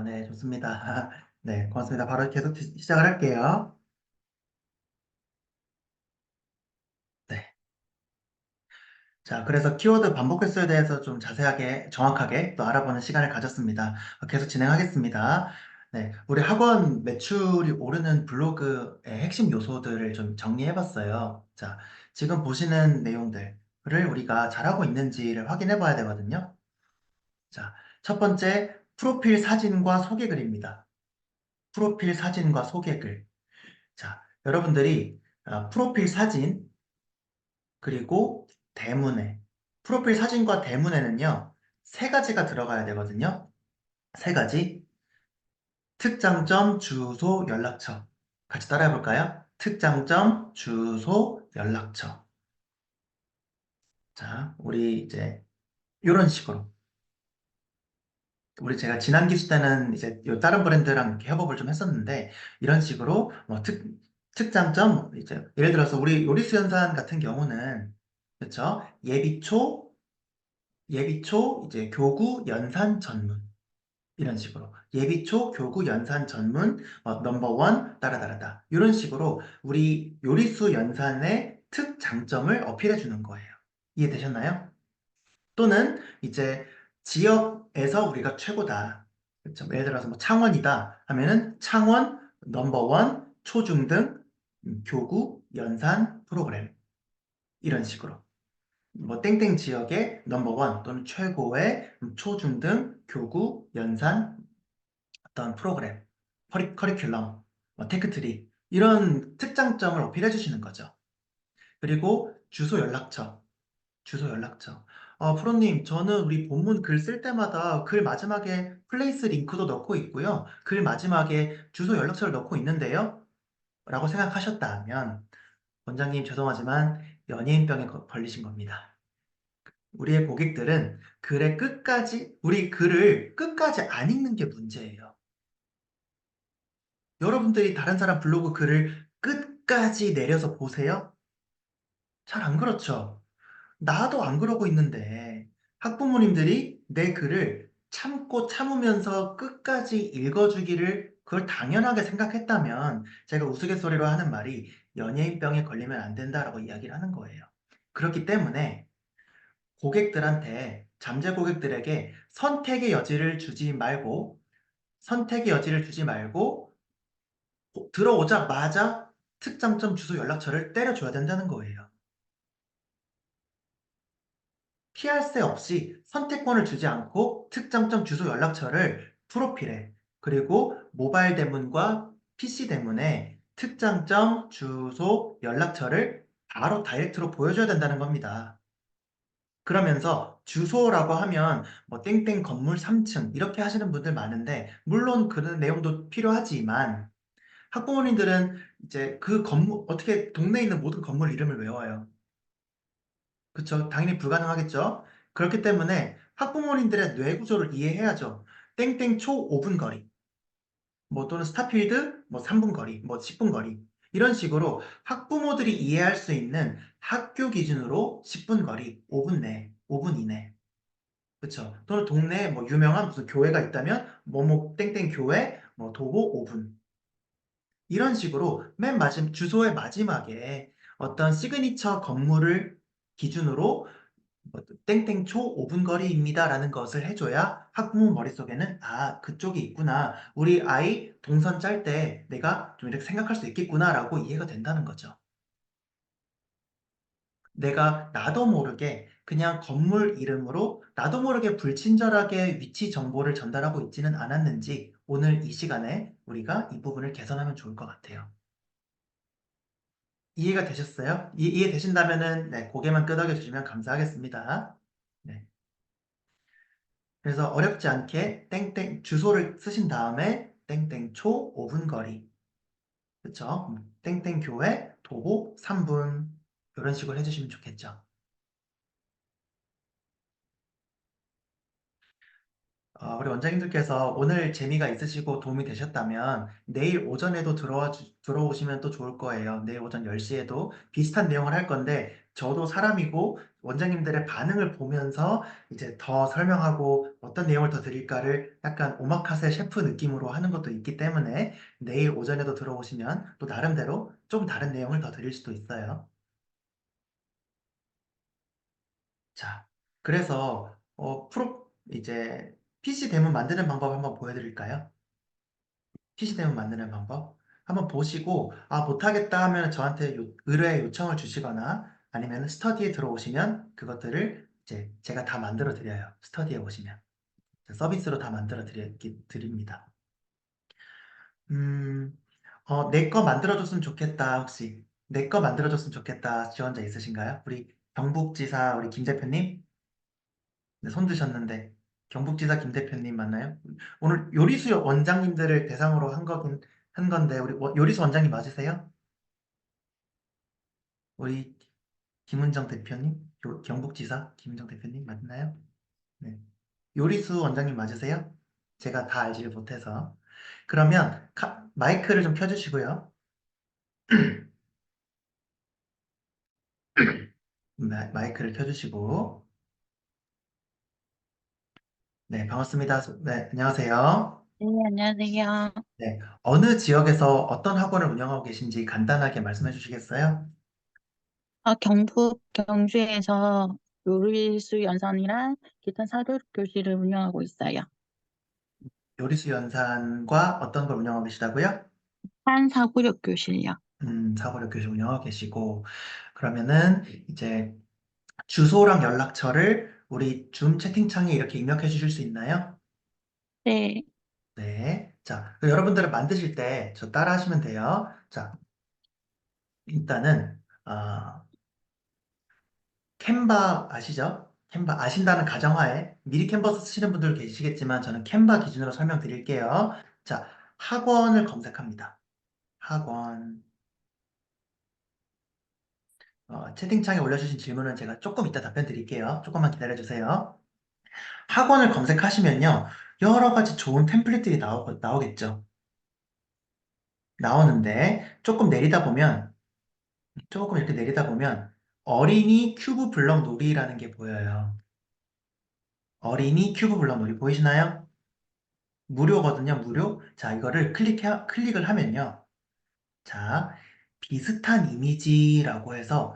네, 좋습니다. 네, 고맙습니다. 바로 계속 시작을 할게요. 네. 자, 그래서 키워드 반복 횟수에 대해서 좀 자세하게, 정확하게 또 알아보는 시간을 가졌습니다. 계속 진행하겠습니다. 네, 우리 학원 매출이 오르는 블로그의 핵심 요소들을 좀 정리해봤어요. 자, 지금 보시는 내용들을 우리가 잘하고 있는지를 확인해 봐야 되거든요. 자, 첫 번째, 프로필 사진과 소개글입니다. 프로필 사진과 소개글. 자, 여러분들이 프로필 사진, 그리고 대문에, 프로필 사진과 대문에는요, 세 가지가 들어가야 되거든요. 세 가지. 특장점, 주소, 연락처. 같이 따라해 볼까요? 특장점, 주소, 연락처. 자, 우리 이제 이런 식으로. 우리 제가 지난 기수 때는 이제 요 다른 브랜드랑 이렇게 협업을 좀 했었는데, 이런 식으로 뭐 특장점, 이제 예를 들어서 우리 요리수 연산 같은 경우는, 그렇죠? 예비초, 이제 교구, 연산, 전문. 이런 식으로. 예비초, 교구, 연산, 전문, 넘버원, 따라따라따. 이런 식으로 우리 요리수 연산의 특장점을 어필해 주는 거예요. 이해되셨나요? 또는 이제 지역에서 우리가 최고다. 그렇죠? 예를 들어서 뭐 창원이다 하면은 창원, 넘버원, 초중등, 교구, 연산, 프로그램. 이런 식으로. 뭐 땡땡 지역의 넘버원 또는 최고의 초중등 교구 연산 어떤 프로그램, 커리큘럼, 테크트리 이런 특장점을 어필해 주시는 거죠. 그리고 주소 연락처. 주소 연락처. 프로님, 저는 우리 본문 글 쓸 때마다 글 마지막에 플레이스 링크도 넣고 있고요. 글 마지막에 주소 연락처를 넣고 있는데요. 라고 생각하셨다면, 원장님 죄송하지만 연예인병에 걸리신 겁니다. 우리의 고객들은 우리 글을 끝까지 안 읽는 게 문제예요. 여러분들이 다른 사람 블로그 글을 끝까지 내려서 보세요? 잘 안 그렇죠? 나도 안 그러고 있는데 학부모님들이 내 글을 참고 참으면서 끝까지 읽어주기를 그걸 당연하게 생각했다면 제가 우스갯소리로 하는 말이 연예인병에 걸리면 안 된다라고 이야기를 하는 거예요. 그렇기 때문에 잠재 고객들에게 선택의 여지를 주지 말고 들어오자마자 특장점 주소 연락처를 때려줘야 된다는 거예요. 피할 새 없이 선택권을 주지 않고 특장점 주소 연락처를 프로필에 그리고 모바일 대문과 PC 대문에 특장점 주소 연락처를 바로 다이렉트로 보여줘야 된다는 겁니다. 그러면서 주소라고 하면 뭐 땡땡 건물 3층 이렇게 하시는 분들 많은데 물론 그런 내용도 필요하지만 학부모님들은 이제 그 건물 어떻게 동네에 있는 모든 건물 이름을 외워요. 그쵸? 당연히 불가능하겠죠? 그렇기 때문에 학부모님들의 뇌 구조를 이해해야죠. 땡땡 초 5분 거리, 뭐 또는 스타필드 뭐 3분 거리, 뭐 10분 거리. 이런 식으로 학부모들이 이해할 수 있는 학교 기준으로 10분 거리, 5분 내, 5분 이내. 그쵸? 또는 동네에 뭐 유명한 무슨 교회가 있다면 뭐뭐 땡땡 교회, 뭐 도보 5분. 이런 식으로 주소의 마지막에 어떤 시그니처 건물을 기준으로 뭐 땡땡 초 5분 거리입니다라는 것을 해줘야 학부모 머릿속에는 아, 그쪽이 있구나. 우리 아이 동선 짤 때 내가 좀 이렇게 생각할 수 있겠구나라고 이해가 된다는 거죠. 내가 나도 모르게 그냥 건물 이름으로 나도 모르게 불친절하게 위치 정보를 전달하고 있지는 않았는지 오늘 이 시간에 우리가 이 부분을 개선하면 좋을 것 같아요. 이해가 되셨어요? 이해되신다면은 네, 고개만 끄덕여 주시면 감사하겠습니다. 네. 그래서 어렵지 않게 땡땡 주소를 쓰신 다음에 땡땡 초 5분 거리. 그쵸? 땡땡 교회 도보 3분. 이런 식으로 해주시면 좋겠죠. 우리 원장님들께서 오늘 재미가 있으시고 도움이 되셨다면 내일 오전에도 들어오시면 또 좋을 거예요. 내일 오전 10시에도 비슷한 내용을 할 건데 저도 사람이고 원장님들의 반응을 보면서 이제 더 설명하고 어떤 내용을 더 드릴까를 약간 오마카세 셰프 느낌으로 하는 것도 있기 때문에 내일 오전에도 들어오시면 또 나름대로 좀 다른 내용을 더 드릴 수도 있어요. 자, 그래서 이제 PC 데모 만드는 방법 한번 보여드릴까요? PC 데모 만드는 방법 한번 보시고 못하겠다 하면 저한테 의뢰 요청을 주시거나 아니면 스터디에 들어오시면 그것들을 이제 제가 다 만들어 드려요. 스터디에 오시면 서비스로 다 만들어 드립니다. 내 거 만들어줬으면 좋겠다. 혹시 내 거 만들어줬으면 좋겠다 지원자 있으신가요? 우리 경북지사 우리 김 대표님? 네, 손 드셨는데 경북지사 김 대표님 맞나요? 오늘 요리수 원장님들을 대상으로 한 건데 우리 요리수 원장님 맞으세요? 우리 김은정 대표님, 경북지사 김은정 대표님 맞나요? 네. 요리수 원장님 맞으세요? 제가 다 알지를 못해서. 그러면 마이크를 좀 켜주시고요. 마이크를 켜주시고. 네, 반갑습니다. 네, 안녕하세요. 네, 안녕하세요. 네, 어느 지역에서 어떤 학원을 운영하고 계신지 간단하게 말씀해 주시겠어요? 경북 경주에서 요리수 연산이랑 기타 사교육 교실을 운영하고 있어요. 요리수 연산과 어떤 걸 운영하고 계시다고요? 한 사교육 교실이요. 사고력 교실 운영하고 계시고, 그러면은 이제 주소랑 연락처를 우리 줌 채팅창에 이렇게 입력해 주실 수 있나요? 네, 네. 자, 여러분들은 만드실 때 저 따라 하시면 돼요. 자, 일단은, 캔바 아시죠? 캔바 아신다는 가정하에 미리 캔버스 쓰시는 분들 계시겠지만 저는 캔바 기준으로 설명드릴게요. 자, 학원을 검색합니다. 학원. 채팅창에 올려주신 질문은 제가 조금 이따 답변 드릴게요. 조금만 기다려주세요. 학원을 검색하시면요. 여러 가지 좋은 템플릿들이 나오겠죠. 나오는데 조금 이렇게 내리다 보면 어린이 큐브 블럭 놀이라는 게 보여요. 어린이 큐브 블럭 놀이 보이시나요? 무료거든요, 무료. 자, 이거를 클릭을 하면요. 자, 비슷한 이미지라고 해서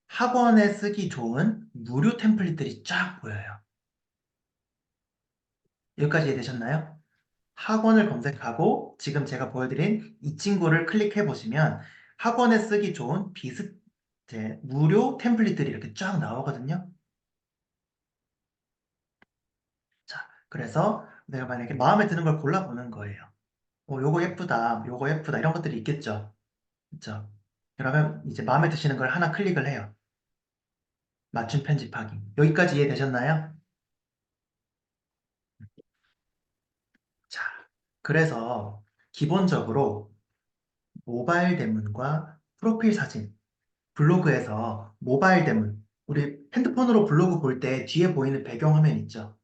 학원에 쓰기 좋은 무료 템플릿들이 쫙 보여요. 여기까지 이해되셨나요? 학원을 검색하고 지금 제가 보여드린 이 친구를 클릭해 보시면 학원에 쓰기 좋은 이제 무료 템플릿들이 이렇게 쫙 나오거든요. 자, 그래서 내가 만약에 마음에 드는 걸 골라보는 거예요. 요거 예쁘다, 요거 예쁘다 이런 것들이 있겠죠. 그렇죠? 그러면 이제 마음에 드시는 걸 하나 클릭을 해요. 맞춤 편집하기. 여기까지 이해되셨나요? 자, 그래서 기본적으로 모바일 대문과 프로필 사진, 블로그에서 모바일 대문, 우리 핸드폰으로 블로그 볼 때 뒤에 보이는 배경화면 있죠?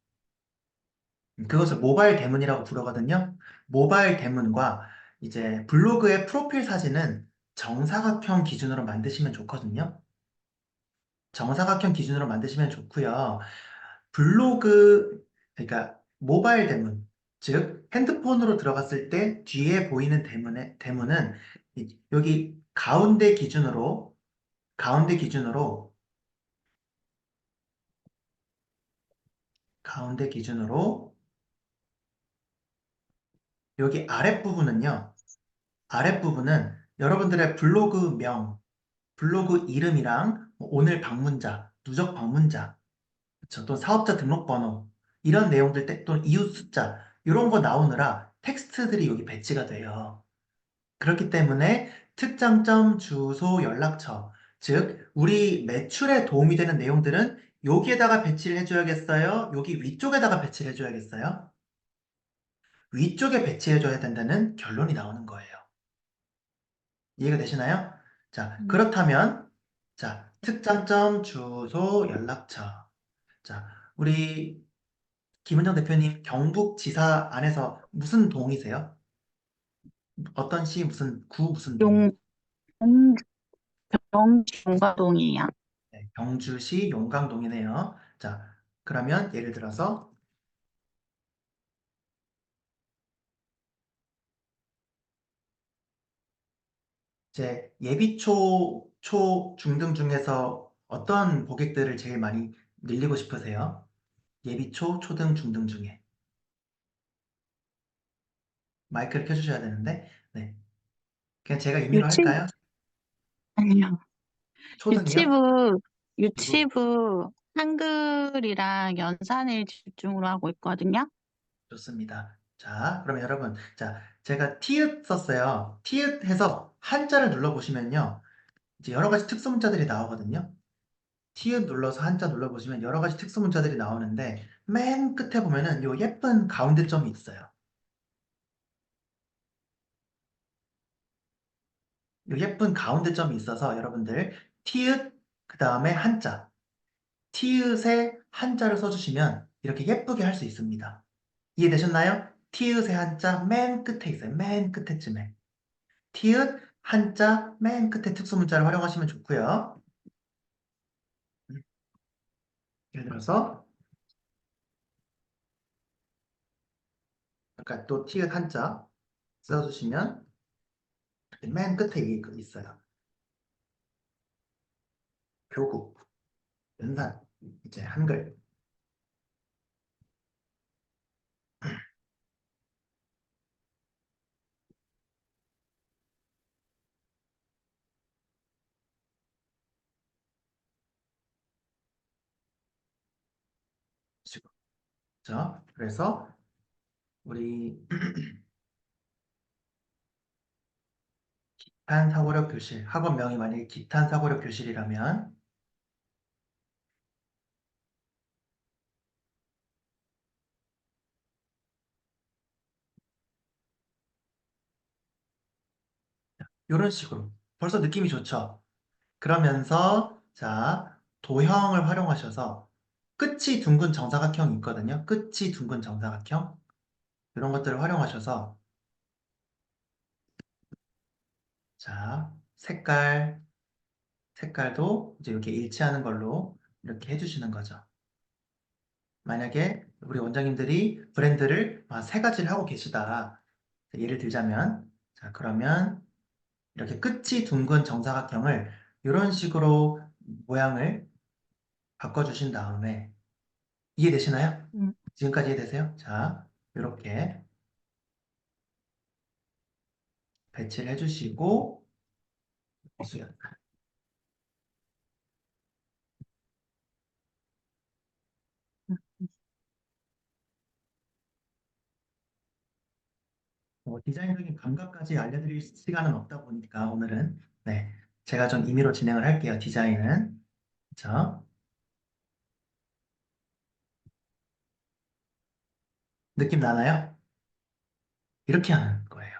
그것을 모바일 대문이라고 부르거든요. 모바일 대문과 이제 블로그의 프로필 사진은 정사각형 기준으로 만드시면 좋거든요. 정사각형 기준으로 만드시면 좋고요. 그러니까 모바일 대문, 즉 핸드폰으로 들어갔을 때 뒤에 보이는 대문은 여기 가운데 기준으로 가운데 기준으로 여기 아랫부분은 여러분들의 블로그 이름이랑 뭐 오늘 방문자, 누적 방문자, 그쵸? 또 사업자 등록번호 이런 내용들 또는 이웃 숫자 이런 거 나오느라 텍스트들이 여기 배치가 돼요. 그렇기 때문에 특장점, 주소, 연락처 즉 우리 매출에 도움이 되는 내용들은 여기에다가 배치를 해줘야겠어요? 여기 위쪽에다가 배치를 해줘야겠어요? 위쪽에 배치해줘야 된다는 결론이 나오는 거예요. 이해가 되시나요? 자, 그렇다면 자, 특장점, 주소, 연락처. 자, 우리 김은정 대표님 경북지사 안에서 무슨 동이세요? 어떤 시 무슨 구 무슨 동? 용, 용, 용가동이야. 네, 경주시 용강동이네요. 자, 그러면 예를 들어서 이제 예비초, 초, 중등 중에서 어떤 고객들을 제일 많이 늘리고 싶으세요? 예비초, 초등, 중등 중에. 마이크를 켜주셔야 되는데, 네. 그냥 제가 임의로 유치, 할까요? 아니요. 초등이요? 유치부, 이부. 유치부 한글이랑 연산을 집중으로 하고 있거든요. 좋습니다. 자, 그러면 여러분, 자, 제가 티읕 썼어요. 티읕 해서 한자를 눌러보시면요. 이제 여러 가지 특수 문자들이 나오거든요. 티읕 눌러서 한자 눌러보시면 여러 가지 특수 문자들이 나오는데 맨 끝에 보면은 요 예쁜 가운데 점이 있어요. 요 예쁜 가운데 점이 있어서 여러분들 티읕 그 다음에 한자 티읕에 한자를 써주시면 이렇게 예쁘게 할 수 있습니다. 이해되셨나요? 티읕의 한자 맨 끝에 있어요. 맨 끝에쯤에. 티읕 한자 맨 끝에 특수 문자를 활용하시면 좋고요. 예를 들어서 아까 또 티읕 한자 써주시면 맨 끝에 이게 있어요. 교구, 연산, 이제 한글. 자, 그래서 우리 기탄 사고력 교실, 학원명이 만약에 기탄 사고력 교실이라면 이런 식으로. 벌써 느낌이 좋죠? 그러면서, 자, 도형을 활용하셔서 끝이 둥근 정사각형이 있거든요. 끝이 둥근 정사각형. 이런 것들을 활용하셔서, 자, 색깔도 이제 이렇게 일치하는 걸로 이렇게 해주시는 거죠. 만약에 우리 원장님들이 브랜드를 세 가지를 하고 계시다. 예를 들자면, 자, 그러면 이렇게 끝이 둥근 정사각형을 이런 식으로 모양을 바꿔주신 다음에, 이해되시나요? 음, 지금까지 이해되세요? 자, 이렇게 배치를 해주시고, 수연. 디자인적인 감각까지 알려드릴 시간은 없다 보니까 오늘은, 네, 제가 좀 임의로 진행을 할게요. 디자인은. 그쵸? 느낌 나나요? 이렇게 하는 거예요.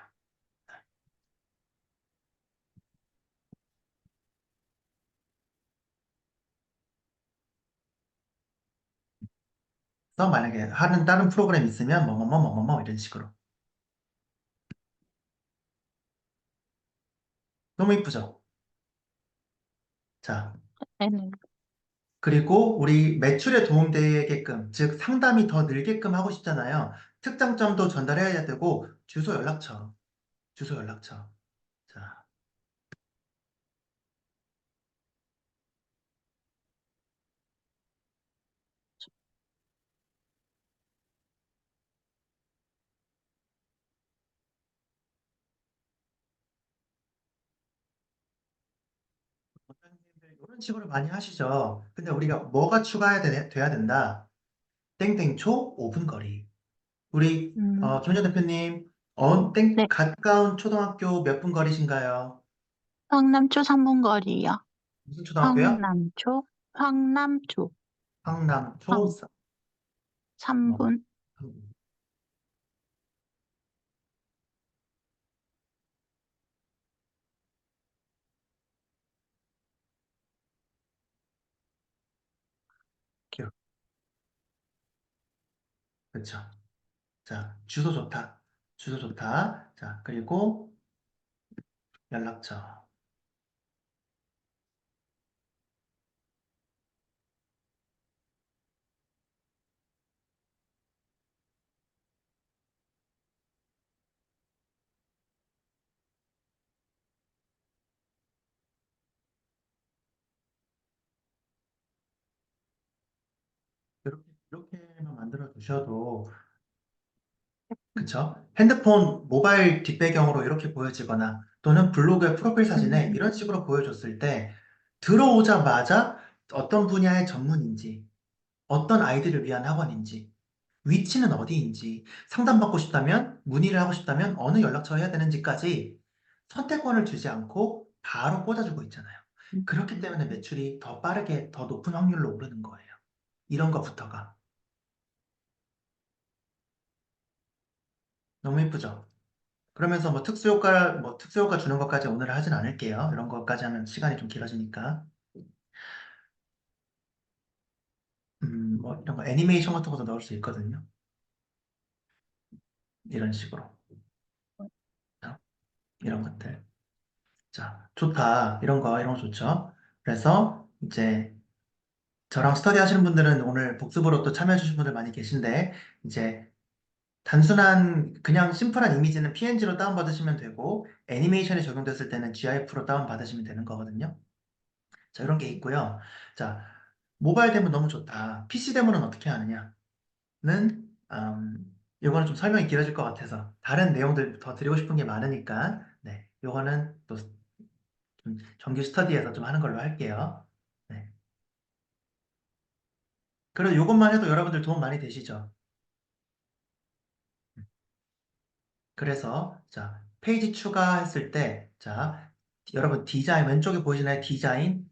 그래서 만약에 하는 다른 프로그램 있으면 뭐뭐뭐뭐뭐 이런 식으로. 너무 이쁘죠? 자, 네네. 그리고 우리 매출에 도움되게끔, 즉 상담이 더 늘게끔 하고 싶잖아요. 특장점도 전달해야 되고, 주소 연락처. 자, 원장님들 이런 식으로 많이 하시죠. 근데 우리가 뭐가 돼야 된다? 땡땡초 5분 거리. 우리 음, 김현정 대표님, 네. 가까운 초등학교 몇 분 거리신가요? 황남초 3분 거리요. 무슨 초등학교요? 황남초, 황남초, 황남초 황, 3분. 그렇죠. 자, 주소 좋다. 주소 좋다. 자, 그리고 연락처. 이렇게만 만들어 두셔도, 그쵸? 핸드폰 모바일 뒷배경으로 이렇게 보여지거나 또는 블로그의 프로필 사진에 음, 이런 식으로 보여줬을 때 들어오자마자 어떤 분야의 전문인지, 어떤 아이들을 위한 학원인지, 위치는 어디인지, 상담받고 싶다면, 문의를 하고 싶다면 어느 연락처 해야 되는지까지 선택권을 주지 않고 바로 꽂아주고 있잖아요. 음. 그렇기 때문에 매출이 더 빠르게, 더 높은 확률로 오르는 거예요. 이런 거부터가. 너무 예쁘죠? 그러면서 특수효과 주는 것까지 오늘 하진 않을게요. 이런 것까지 하면 시간이 좀 길어지니까. 이런 거 애니메이션 같은 것도 넣을 수 있거든요. 이런 식으로. 자, 이런 것들. 자, 좋다. 이런 거 좋죠. 그래서 이제 저랑 스터디 하시는 분들은 오늘 복습으로 또 참여해 주신 분들 많이 계신데, 이제 단순한 그냥 심플한 이미지는 PNG로 다운받으시면 되고, 애니메이션이 적용됐을 때는 GIF로 다운받으시면 되는 거거든요. 자, 이런 게 있고요. 자, 모바일 데모 너무 좋다. PC 데모는 어떻게 하느냐는, 요거는 좀 설명이 길어질 것 같아서 다른 내용들 더 드리고 싶은 게 많으니까, 네, 요거는 또 좀 정규 스터디에서 좀 하는 걸로 할게요. 네. 그리고 요것만 해도 여러분들 도움 많이 되시죠? 그래서, 자, 페이지 추가했을 때, 자, 여러분 디자인, 왼쪽에 보이시나요? 디자인,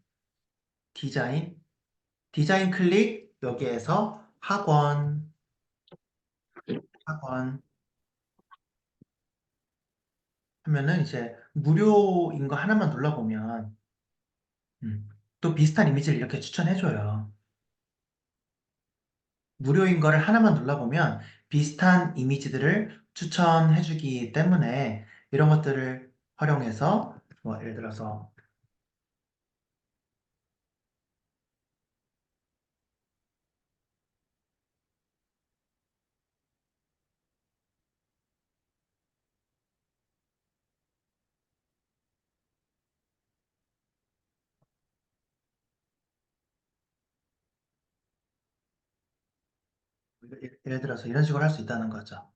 디자인 클릭, 여기에서 학원, 하면은 이제 무료인 거 하나만 눌러보면 또 비슷한 이미지를 이렇게 추천해줘요. 무료인 거를 하나만 눌러보면 비슷한 이미지들을 추천해주기 때문에 이런 것들을 활용해서 뭐 예를 들어서 예를 들어서 이런 식으로 할 수 있다는 거죠.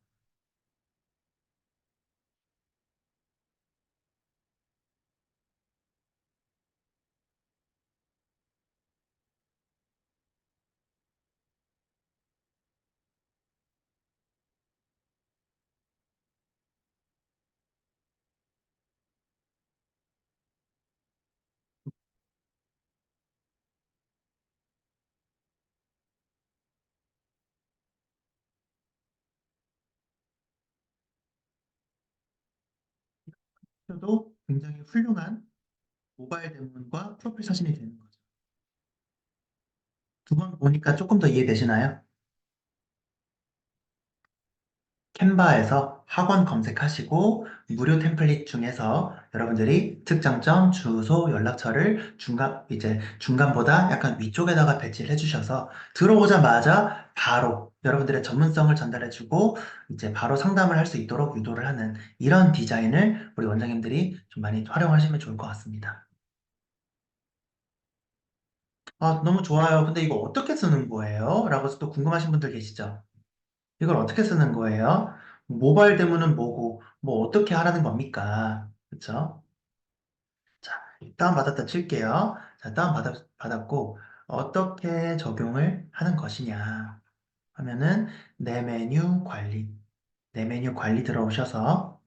도 굉장히 훌륭한 모바일 대문과 프로필 사진이 되는 거죠. 두 번 보니까 조금 더 이해되시나요? 캔바에서 학원 검색하시고 무료 템플릿 중에서 여러분들이 특장점, 주소, 연락처를 중간보다 약간 위쪽에다가 배치를 해주셔서 들어오자마자 바로 여러분들의 전문성을 전달해주고 이제 바로 상담을 할 수 있도록 유도를 하는 이런 디자인을 우리 원장님들이 좀 많이 활용하시면 좋을 것 같습니다. 아, 너무 좋아요. 근데 이거 어떻게 쓰는 거예요? 라고 또 궁금하신 분들 계시죠? 이걸 어떻게 쓰는 거예요? 모바일 데모는 뭐고, 뭐 어떻게 하라는 겁니까? 그쵸? 자, 다운받았다 칠게요. 자, 받았고, 어떻게 적용을 하는 것이냐 하면은, 내 메뉴 관리. 내 메뉴 관리 들어오셔서,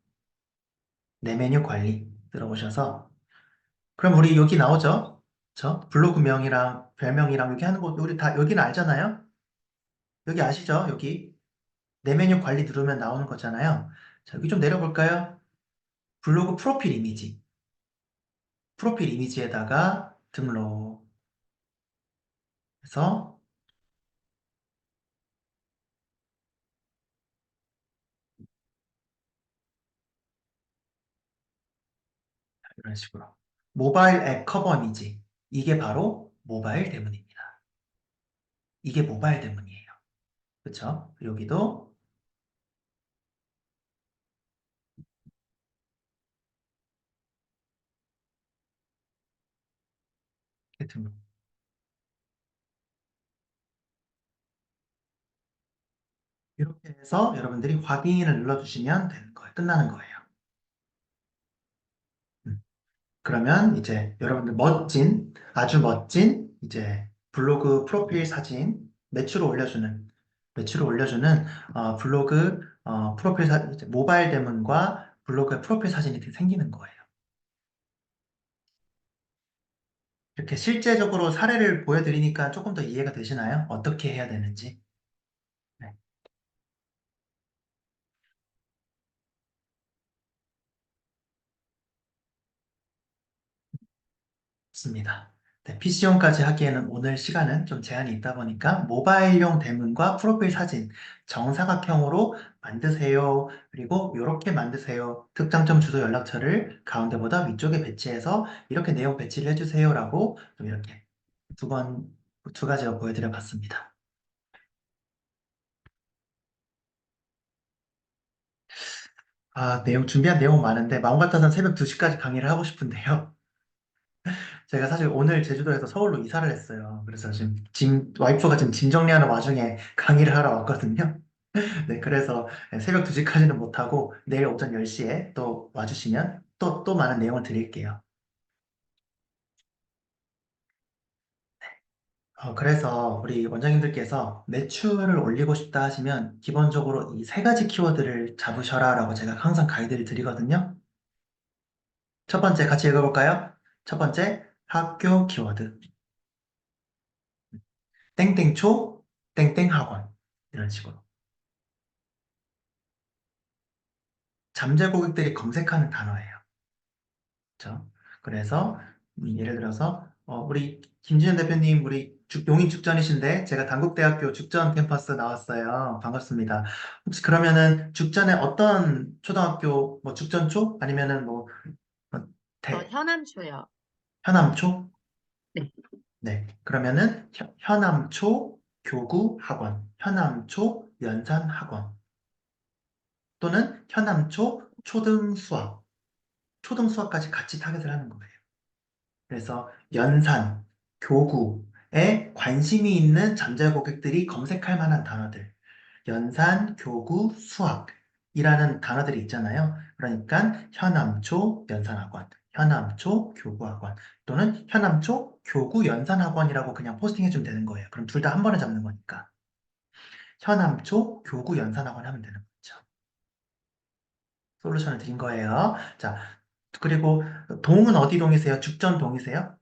내 메뉴 관리 들어오셔서, 그럼 우리 여기 나오죠? 그쵸? 블로그명이랑 별명이랑 여기 하는 거, 우리 다 여기는 알잖아요? 여기 아시죠? 여기. 내 메뉴 관리 누르면 나오는 거잖아요. 자, 여기 좀 내려볼까요? 블로그 프로필 이미지. 프로필 이미지에다가 등록해서 이런 식으로. 모바일 앱 커버 이미지. 이게 바로 모바일 대문입니다. 이게 모바일 대문이에요. 그쵸? 여기도 이렇게 등록. 이렇게 해서 여러분들이 확인을 눌러주시면 되는 거예요. 끝나는 거예요. 음. 그러면 이제 여러분들 아주 멋진 이제 블로그 프로필 사진, 매출을 올려주는 블로그 이제 모바일 대문과 블로그 프로필 사진이 이렇게 생기는 거예요. 이렇게 실제적으로 사례를 보여드리니까 조금 더 이해가 되시나요? 어떻게 해야 되는지. 네, 좋습니다. 네, PC용까지 하기에는 오늘 시간은 좀 제한이 있다 보니까 모바일용 대문과 프로필 사진 정사각형으로 만드세요. 그리고 이렇게 만드세요. 특장점 주소 연락처를 가운데보다 위쪽에 배치해서 이렇게 내용 배치를 해주세요라고 좀 이렇게 두 가지로 보여드려 봤습니다. 아, 준비한 내용 많은데 마음 같아서는 새벽 2시까지 강의를 하고 싶은데요. 제가 사실 오늘 제주도에서 서울로 이사를 했어요. 그래서 와이프가 지금 짐 정리하는 와중에 강의를 하러 왔거든요. 네, 그래서 새벽 2시까지는 못하고 내일 오전 10시에 또 와주시면 또 많은 내용을 드릴게요. 그래서 우리 원장님들께서 매출을 올리고 싶다 하시면 기본적으로 이 세 가지 키워드를 잡으셔라 라고 제가 항상 가이드를 드리거든요. 첫 번째 같이 읽어볼까요? 첫 번째, 학교 키워드. 땡땡초, 땡땡학원. 이런 식으로. 잠재 고객들이 검색하는 단어예요. 그렇죠? 그래서 예를 들어서 우리 김진현 대표님 우리 용인 죽전이신데 제가 단국대학교 죽전 캠퍼스 나왔어요. 반갑습니다. 혹시 그러면은 죽전에 어떤 초등학교 뭐 죽전초 아니면은 뭐 현암초요. 현암초? 네. 네. 그러면은 현암초 교구 학원, 현암초 연산 학원 또는 현암초 초등 수학, 초등 수학까지 같이 타겟을 하는 거예요. 그래서 연산, 교구에 관심이 있는 잠재 고객들이 검색할 만한 단어들, 연산, 교구, 수학이라는 단어들이 있잖아요. 그러니까 현암초 연산학원, 현암초 교구학원 또는 현암초 교구 연산학원이라고 그냥 포스팅해주면 되는 거예요. 그럼 둘 다 한 번에 잡는 거니까. 현암초 교구 연산학원 하면 되는 거죠. 솔루션을 드린 거예요. 자, 그리고 동은 어디 동이세요? 죽전 동이세요?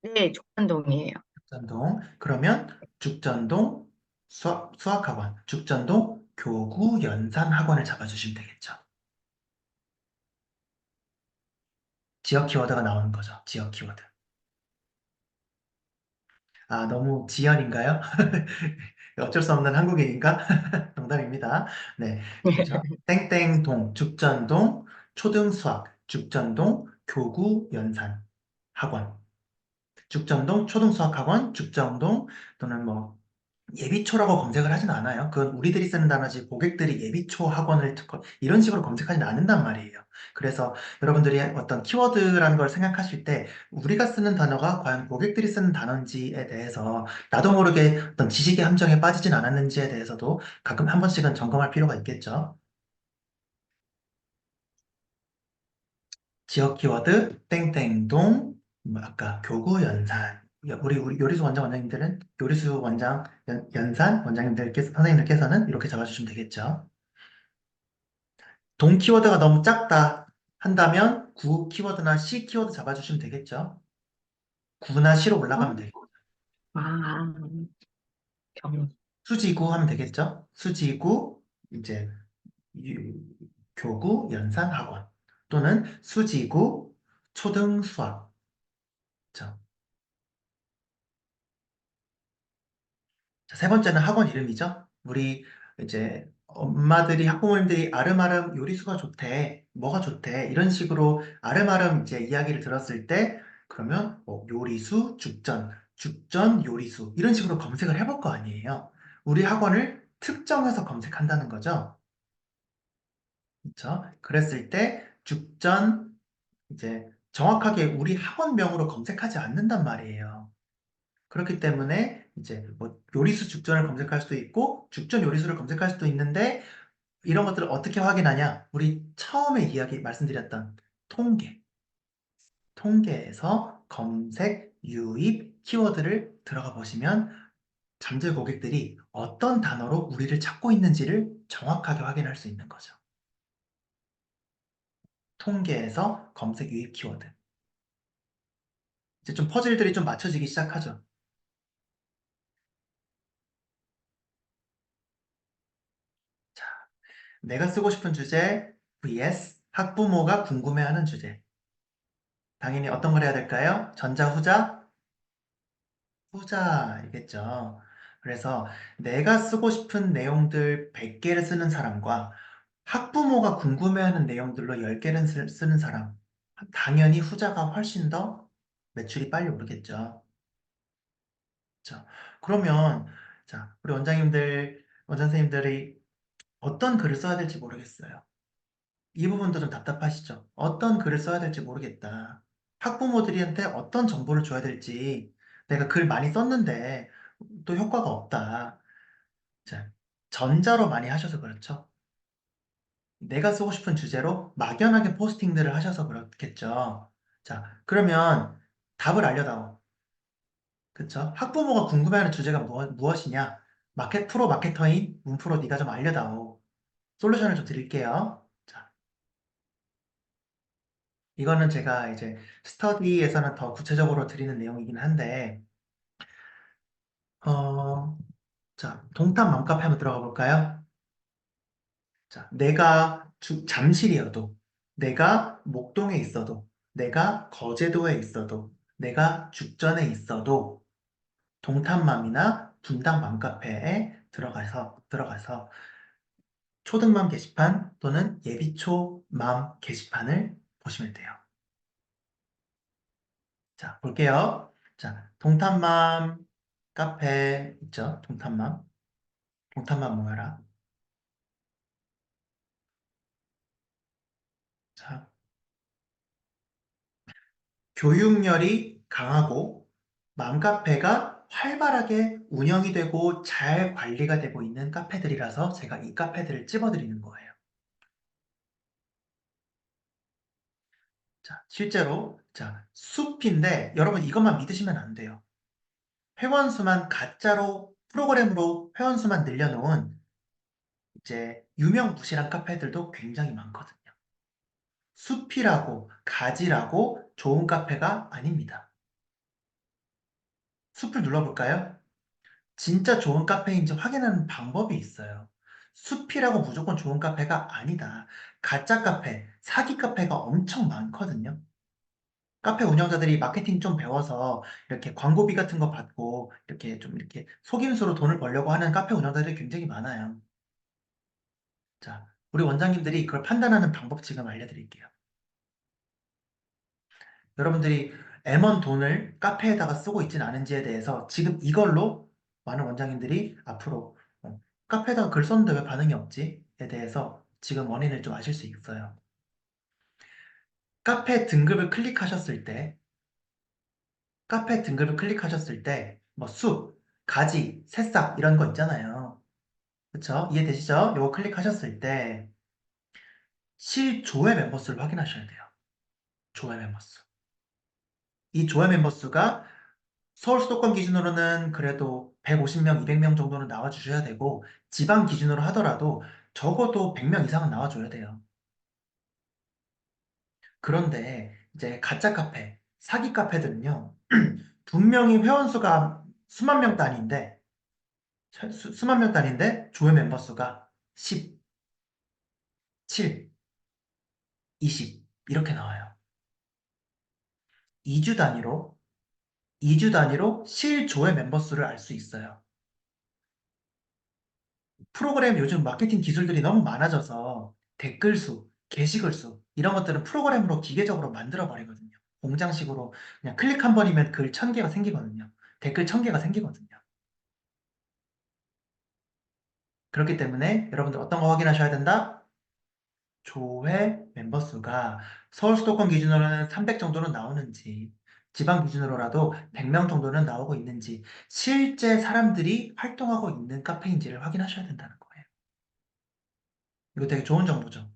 네, 조한동이에요. 죽전동. 그러면 죽전동 수학학원, 죽전동 교구 연산 학원을 잡아주시면 되겠죠. 지역 키워드가 나오는 거죠. 지역 키워드. 아, 너무 지연인가요? 어쩔 수 없는 한국인인가? 농담입니다. 네, 그렇죠. 땡땡동, 죽전동, 초등수학, 죽전동, 교구 연산 학원, 죽전동 초등수학학원, 죽전동 또는 뭐 예비초라고 검색을 하진 않아요. 그건 우리들이 쓰는 단어지 고객들이 예비초 학원을 이런 식으로 검색하진 않는단 말이에요. 그래서 여러분들이 어떤 키워드라는 걸 생각하실 때 우리가 쓰는 단어가 과연 고객들이 쓰는 단어인지에 대해서 나도 모르게 어떤 지식의 함정에 빠지진 않았는지에 대해서도 가끔 한 번씩은 점검할 필요가 있겠죠. 지역 키워드, 땡땡동, 아까 교구 연산. 우리 요리수 원장님들은, 요리수 원장, 연산 선생님들께서는 이렇게 잡아주시면 되겠죠. 동 키워드가 너무 작다 한다면 구 키워드나 시 키워드 잡아주시면 되겠죠. 구나 시로 올라가면 되겠죠. 아, 경, 수지구 하면 되겠죠. 수지구, 이제, 교구 연산 학원. 또는 수지구 초등 수학. 자, 세 번째는 학원 이름이죠. 우리 이제 엄마들이 학부모님들이 아름아름 요리수가 좋대, 뭐가 좋대 이런 식으로 아름아름 이제 이야기를 들었을 때 그러면 뭐 요리수, 죽전 요리수 이런 식으로 검색을 해볼 거 아니에요. 우리 학원을 특정해서 검색한다는 거죠. 그렇죠? 그랬을 때 죽전 이제 정확하게 우리 학원명으로 검색하지 않는단 말이에요. 그렇기 때문에 이제 뭐 요리수 죽전을 검색할 수도 있고 죽전 요리수를 검색할 수도 있는데 이런 것들을 어떻게 확인하냐? 우리 처음에 이야기 말씀드렸던 통계. 통계에서 검색, 유입, 키워드를 들어가 보시면 잠재 고객들이 어떤 단어로 우리를 찾고 있는지를 정확하게 확인할 수 있는 거죠. 통계에서 검색, 유입, 키워드. 이제 좀 퍼즐들이 좀 맞춰지기 시작하죠. 내가 쓰고 싶은 주제 vs 학부모가 궁금해하는 주제. 당연히 어떤 걸 해야 될까요? 전자, 후자? 후자이겠죠. 그래서 내가 쓰고 싶은 내용들 100개를 쓰는 사람과 학부모가 궁금해하는 내용들로 10개를 쓰는 사람. 당연히 후자가 훨씬 더 매출이 빨리 오르겠죠. 자, 그러면 자, 우리 원장 선생님들이 어떤 글을 써야 될지 모르겠어요. 이 부분도 좀 답답하시죠? 어떤 글을 써야 될지 모르겠다. 학부모들한테 어떤 정보를 줘야 될지 내가 글 많이 썼는데 또 효과가 없다. 자, 전자로 많이 하셔서 그렇죠. 내가 쓰고 싶은 주제로 막연하게 포스팅들을 하셔서 그렇겠죠. 자, 그러면 답을 알려다오. 그쵸? 학부모가 궁금해하는 주제가 무엇이냐? 프로 마케터인 문프로 네가 좀 알려다오. 솔루션을 좀 드릴게요. 자, 이거는 제가 이제 스터디에서는 더 구체적으로 드리는 내용이긴 한데, 자, 동탄 맘카페 한번 들어가 볼까요? 자, 내가 잠실이어도, 내가 목동에 있어도, 내가 거제도에 있어도, 내가 죽전에 있어도 동탄맘이나 분당 맘카페에 들어가서 초등맘 게시판 또는 예비초맘 게시판을 보시면 돼요. 자, 볼게요. 자, 동탄맘 카페 있죠? 동탄맘. 동탄맘 모여라. 자, 교육열이 강하고 맘카페가 활발하게 운영이 되고 잘 관리가 되고 있는 카페들이라서 제가 이 카페들을 찝어드리는 거예요. 자, 실제로 자, 숲인데 여러분 이것만 믿으시면 안 돼요. 회원수만 가짜로 프로그램으로 회원수만 늘려놓은 이제 유명무실한 카페들도 굉장히 많거든요. 숲이라고 가지라고 좋은 카페가 아닙니다. 숲을 눌러볼까요? 진짜 좋은 카페인지 확인하는 방법이 있어요. 숲이라고 무조건 좋은 카페가 아니다. 가짜 카페, 사기 카페가 엄청 많거든요. 카페 운영자들이 마케팅 좀 배워서 이렇게 광고비 같은 거 받고 이렇게 좀 이렇게 속임수로 돈을 벌려고 하는 카페 운영자들이 굉장히 많아요. 자, 우리 원장님들이 그걸 판단하는 방법 지금 알려드릴게요. 여러분들이 M1 돈을 카페에다가 쓰고 있진 않은지에 대해서 지금 이걸로 많은 원장님들이 앞으로 카페에다가 글 썼는데 왜 반응이 없지? 에 대해서 지금 원인을 좀 아실 수 있어요. 카페 등급을 클릭하셨을 때 카페 등급을 클릭하셨을 때 뭐 숲, 가지, 새싹 이런 거 있잖아요. 그쵸? 이해되시죠? 요거 클릭하셨을 때 실조회 멤버수를 확인하셔야 돼요. 조회 멤버수. 이 조회 멤버수가 서울 수도권 기준으로는 그래도 150명, 200명 정도는 나와주셔야 되고 지방 기준으로 하더라도 적어도 100명 이상은 나와줘야 돼요. 그런데 이제 가짜 카페, 사기 카페들은요. 분명히 회원수가 수만 명 단위인데 수만 명 단위인데 조회 멤버 수가 10, 7, 20 이렇게 나와요. 2주 단위로 2주 단위로 실조회 멤버 수를 알 수 있어요. 프로그램 요즘 마케팅 기술들이 너무 많아져서 댓글 수, 게시글 수 이런 것들은 프로그램으로 기계적으로 만들어 버리거든요. 공장식으로 그냥 클릭 한 번이면 글 1000개가 생기거든요. 댓글 1000개가 생기거든요. 그렇기 때문에 여러분들 어떤 거 확인하셔야 된다? 조회 멤버 수가 서울 수도권 기준으로는 300 정도는 나오는지 지방 기준으로라도 100명 정도는 나오고 있는지 실제 사람들이 활동하고 있는 카페인지를 확인하셔야 된다는 거예요. 이거 되게 좋은 정보죠.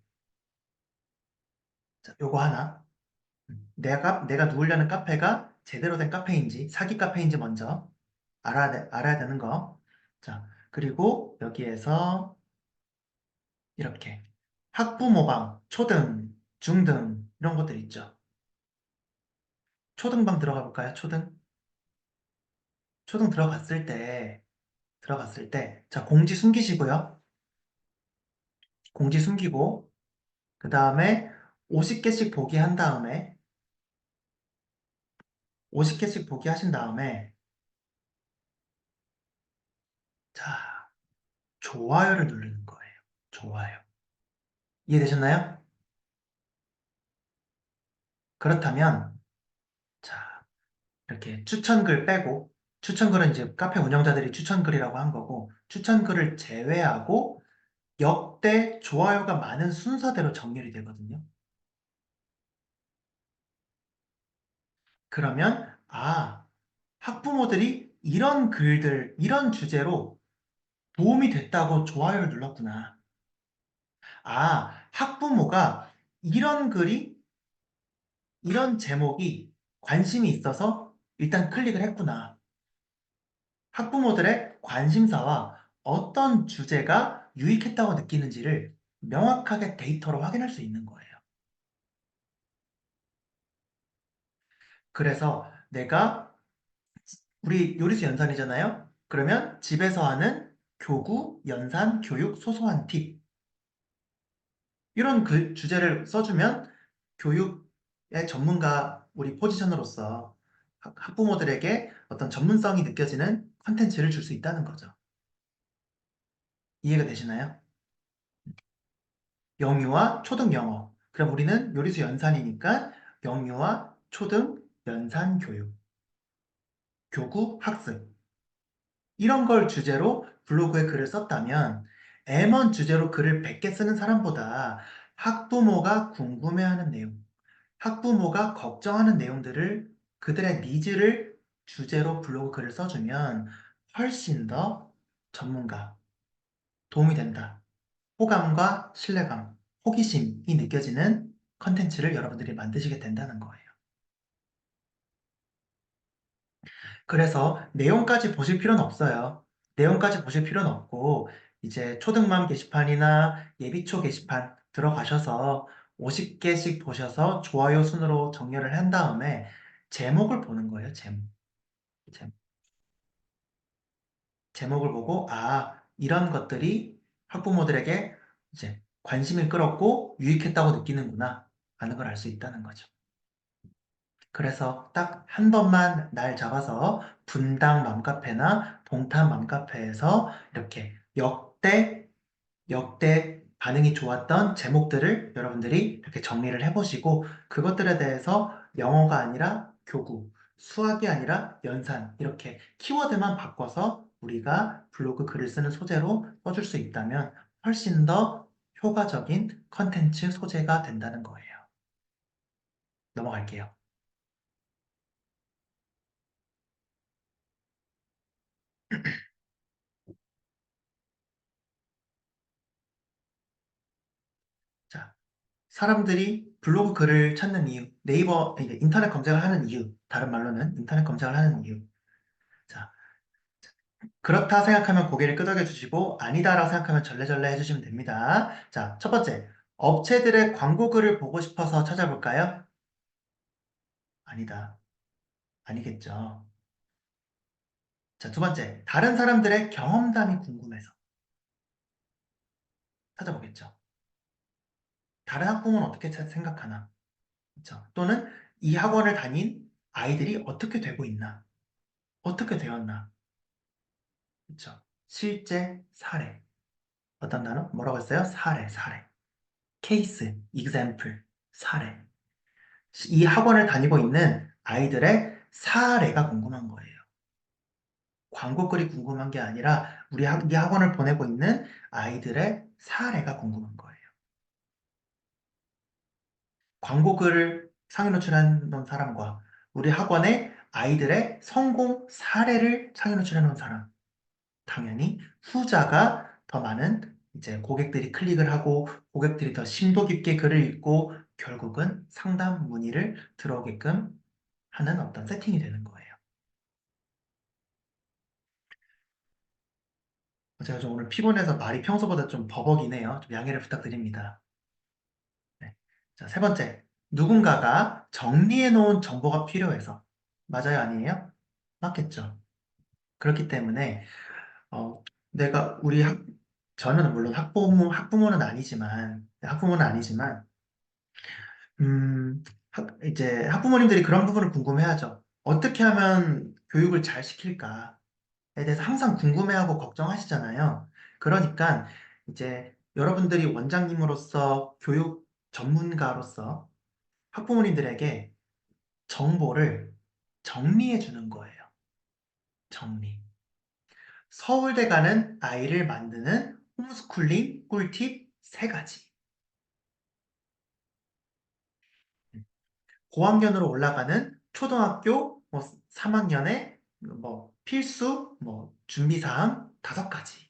자, 요거 하나. 내가 누우려는 카페가 제대로 된 카페인지 사기 카페인지 먼저 알아야 되는 거. 자, 그리고 여기에서 이렇게 학부모방, 초등, 중등 이런 것들 있죠. 초등방 들어가 볼까요? 초등? 초등 들어갔을 때, 자, 공지 숨기시고요. 공지 숨기고, 그 다음에 50개씩 보기 한 다음에, 50개씩 보기 하신 다음에, 자, 좋아요를 누르는 거예요. 좋아요. 이해되셨나요? 그렇다면, 자, 이렇게 추천글 빼고, 추천글은 이제 카페 운영자들이 추천글이라고 한 거고, 추천글을 제외하고, 역대 좋아요가 많은 순서대로 정렬이 되거든요. 그러면, 학부모들이 이런 글들, 이런 주제로 도움이 됐다고 좋아요를 눌렀구나. 학부모가 이런 글이, 이런 제목이 관심이 있어서 일단 클릭을 했구나. 학부모들의 관심사와 어떤 주제가 유익했다고 느끼는지를 명확하게 데이터로 확인할 수 있는 거예요. 그래서 우리 요리수 연산이잖아요? 그러면 집에서 하는 교구, 연산, 교육, 소소한 팁. 이런 주제를 써주면 교육의 전문가 우리 포지션으로서 학부모들에게 어떤 전문성이 느껴지는 컨텐츠를 줄 수 있다는 거죠. 이해가 되시나요? 영유아, 초등 영어. 그럼 우리는 요리수 연산이니까 영유아, 초등, 연산 교육, 교구 학습. 이런 걸 주제로 블로그에 글을 썼다면 M1 주제로 글을 100개 쓰는 사람보다 학부모가 궁금해하는 내용, 학부모가 걱정하는 내용들을 그들의 니즈를 주제로 블로그 글을 써주면 훨씬 더 전문가, 도움이 된다. 호감과 신뢰감, 호기심이 느껴지는 컨텐츠를 여러분들이 만드시게 된다는 거예요. 그래서 내용까지 보실 필요는 없어요. 내용까지 보실 필요는 없고 이제 초등맘 게시판이나 예비초 게시판 들어가셔서 50개씩 보셔서 좋아요 순으로 정렬을 한 다음에 제목을 보는 거예요. 제목. 제목을 보고 이런 것들이 학부모들에게 이제 관심을 끌었고 유익했다고 느끼는구나 하는 걸 알 수 있다는 거죠. 그래서 딱 한 번만 날 잡아서 분당 맘카페나 동탄 맘카페에서 이렇게 역대 반응이 좋았던 제목들을 여러분들이 이렇게 정리를 해보시고 그것들에 대해서 영어가 아니라 교구, 수학이 아니라 연산 이렇게 키워드만 바꿔서 우리가 블로그 글을 쓰는 소재로 써줄 수 있다면 훨씬 더 효과적인 컨텐츠 소재가 된다는 거예요. 넘어갈게요. 자, 사람들이 블로그 글을 찾는 이유, 네이버, 이게 인터넷 검색을 하는 이유, 다른 말로는 인터넷 검색을 하는 이유. 자, 그렇다 생각하면 고개를 끄덕여 주시고, 아니다라고 생각하면 절레절레 해주시면 됩니다. 자, 첫 번째, 업체들의 광고 글을 보고 싶어서 찾아볼까요? 아니다. 아니겠죠. 자, 두 번째, 다른 사람들의 경험담이 궁금해서 찾아보겠죠. 다른 학부모는 어떻게 생각하나? 그렇죠? 또는 이 학원을 다닌 아이들이 어떻게 되고 있나? 어떻게 되었나? 그렇죠? 실제 사례. 어떤 단어? 뭐라고 했어요? 사례. 케이스, example, 사례. 이 학원을 다니고 있는 아이들의 사례가 궁금한 거예요. 광고 글이 궁금한 게 아니라 이 학원을 보내고 있는 아이들의 사례가 궁금한 거예요. 광고 글을 상위 노출해 놓은 사람과 우리 학원의 아이들의 성공 사례를 상위 노출해 놓은 사람. 당연히 후자가 더 많은 이제 고객들이 클릭을 하고 고객들이 더 심도 깊게 글을 읽고 결국은 상담 문의를 들어오게끔 하는 어떤 세팅이 되는 거예요. 제가 좀 오늘 피곤해서 말이 평소보다 좀 버벅이네요. 좀 양해를 부탁드립니다. 네. 자, 세 번째. 누군가가 정리해 놓은 정보가 필요해서. 맞아요, 아니에요? 맞겠죠. 그렇기 때문에 어, 내가 저는 물론 학부모는 아니지만 이제 학부모님들이 그런 부분을 궁금해하죠. 어떻게 하면 교육을 잘 시킬까에 대해서 항상 궁금해하고 걱정하시잖아요. 그러니까 이제 여러분들이 원장님으로서 교육 전문가로서 학부모님들에게 정보를 정리해 주는 거예요. 정리. 서울대 가는 아이를 만드는 홈스쿨링 꿀팁 3가지. 고학년으로 올라가는 초등학교 3학년의 필수 준비사항 5가지.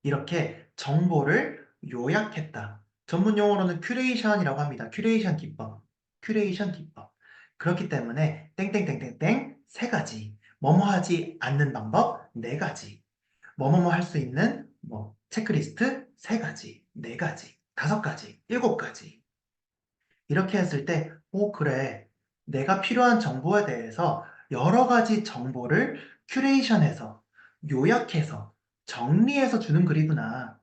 이렇게 정보를 요약했다. 전문 용어로는 큐레이션이라고 합니다. 큐레이션 기법. 큐레이션 기법. 그렇기 때문에 땡땡땡땡땡 3가지. 뭐뭐 하지 않는 방법 4가지. 뭐뭐뭐 할 수 있는 체크리스트 3가지, 4가지, 5가지, 7가지. 이렇게 했을 때, 그래. 내가 필요한 정보에 대해서 여러 가지 정보를 큐레이션해서, 요약해서, 정리해서 주는 글이구나.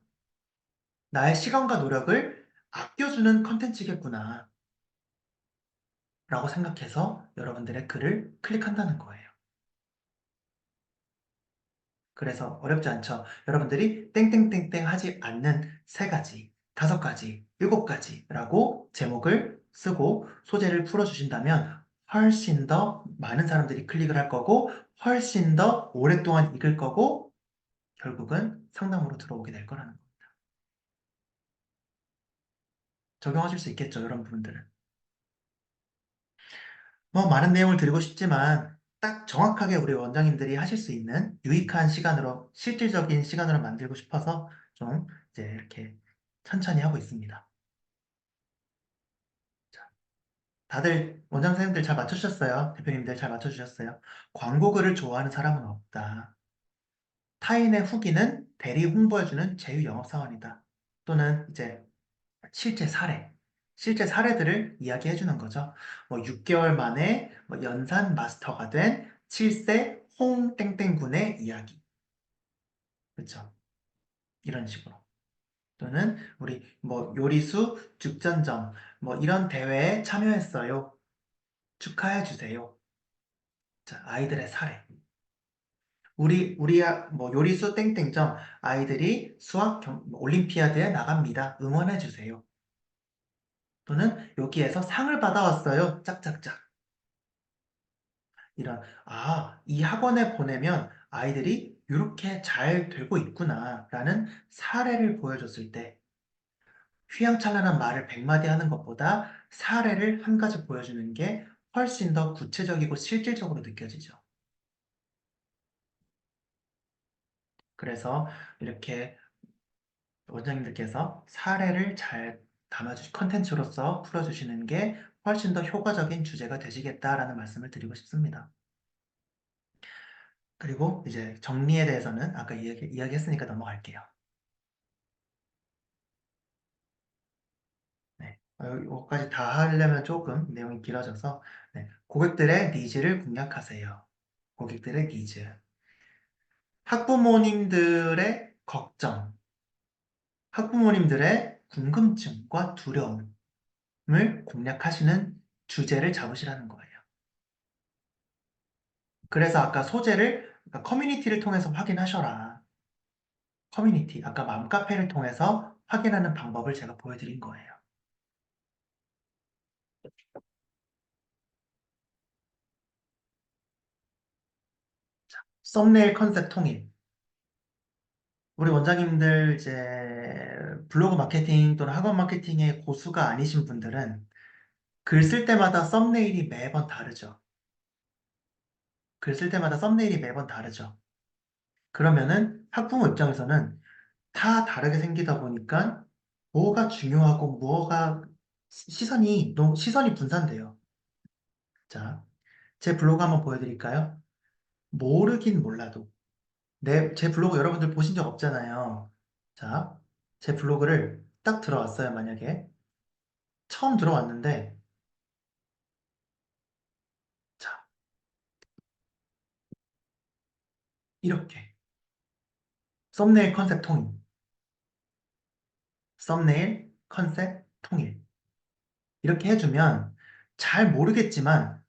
나의 시간과 노력을 아껴주는 컨텐츠겠구나 라고 생각해서 여러분들의 글을 클릭한다는 거예요. 그래서 어렵지 않죠? 여러분들이 땡땡땡땡 하지 않는 3가지, 5가지, 7가지라고 제목을 쓰고 소재를 풀어주신다면 훨씬 더 많은 사람들이 클릭을 할 거고 훨씬 더 오랫동안 읽을 거고 결국은 상담으로 들어오게 될 거라는 거. 적용하실 수 있겠죠, 이런 부분들은. 뭐 많은 내용을 드리고 싶지만 딱 정확하게 우리 원장님들이 하실 수 있는 유익한 시간으로, 실질적인 시간으로 만들고 싶어서 좀 이제 이렇게 천천히 하고 있습니다. 자, 다들 원장 선생님들 잘 맞춰주셨어요? 대표님들 잘 맞춰주셨어요? 광고 글을 좋아하는 사람은 없다. 타인의 후기는 대리 홍보해주는 제휴 영업 사원이다. 또는 이제 실제 사례, 실제 사례들을 이야기해 주는 거죠. 뭐 6개월 만에 뭐 연산 마스터가 된 7세 홍땡땡군의 이야기. 그렇죠? 이런 식으로. 또는 우리 뭐 요리수 죽전점 뭐 이런 대회에 참여했어요. 축하해 주세요. 자, 아이들의 사례. 뭐 요리수 땡땡점 아이들이 뭐 올림피아드에 나갑니다. 응원해 주세요. 또는 여기에서 상을 받아왔어요. 짝짝짝. 이 학원에 보내면 아이들이 이렇게 잘 되고 있구나 라는 사례를 보여줬을 때 휘황찬란한 말을 100마디 하는 것보다 사례를 한 가지 보여주는 게 훨씬 더 구체적이고 실질적으로 느껴지죠. 그래서 이렇게 원장님들께서 사례를 잘 컨텐츠로서 풀어주시는 게 훨씬 더 효과적인 주제가 되시겠다라는 말씀을 드리고 싶습니다. 그리고 이제 정리에 대해서는 아까 이야기했으니까 넘어갈게요. 네, 여기까지 다 하려면 조금 내용이 길어져서 네, 고객들의 니즈를 공략하세요. 고객들의 니즈. 학부모님들의 걱정, 학부모님들의 궁금증과 두려움을 공략하시는 주제를 잡으시라는 거예요. 그래서 아까 소재를 커뮤니티를 통해서 확인하셔라. 커뮤니티, 아까 맘카페를 통해서 확인하는 방법을 제가 보여드린 거예요. 썸네일 컨셉 통일. 우리 원장님들 이제 블로그 마케팅 또는 학원 마케팅의 고수가 아니신 분들은 글 쓸 때마다 썸네일이 매번 다르죠. 글 쓸 때마다 썸네일이 매번 다르죠. 그러면은 학부모 입장에서는 다 다르게 생기다 보니까 뭐가 중요하고 뭐가 시선이 분산돼요. 자, 제 블로그 한번 보여드릴까요? 모르긴 몰라도 제 블로그 여러분들 보신 적 없잖아요. 자, 제 블로그를 딱 들어왔어요, 만약에. 처음 들어왔는데, 자, 이렇게. 썸네일 컨셉 통일. 썸네일 컨셉 통일. 이렇게 해주면 잘 모르겠지만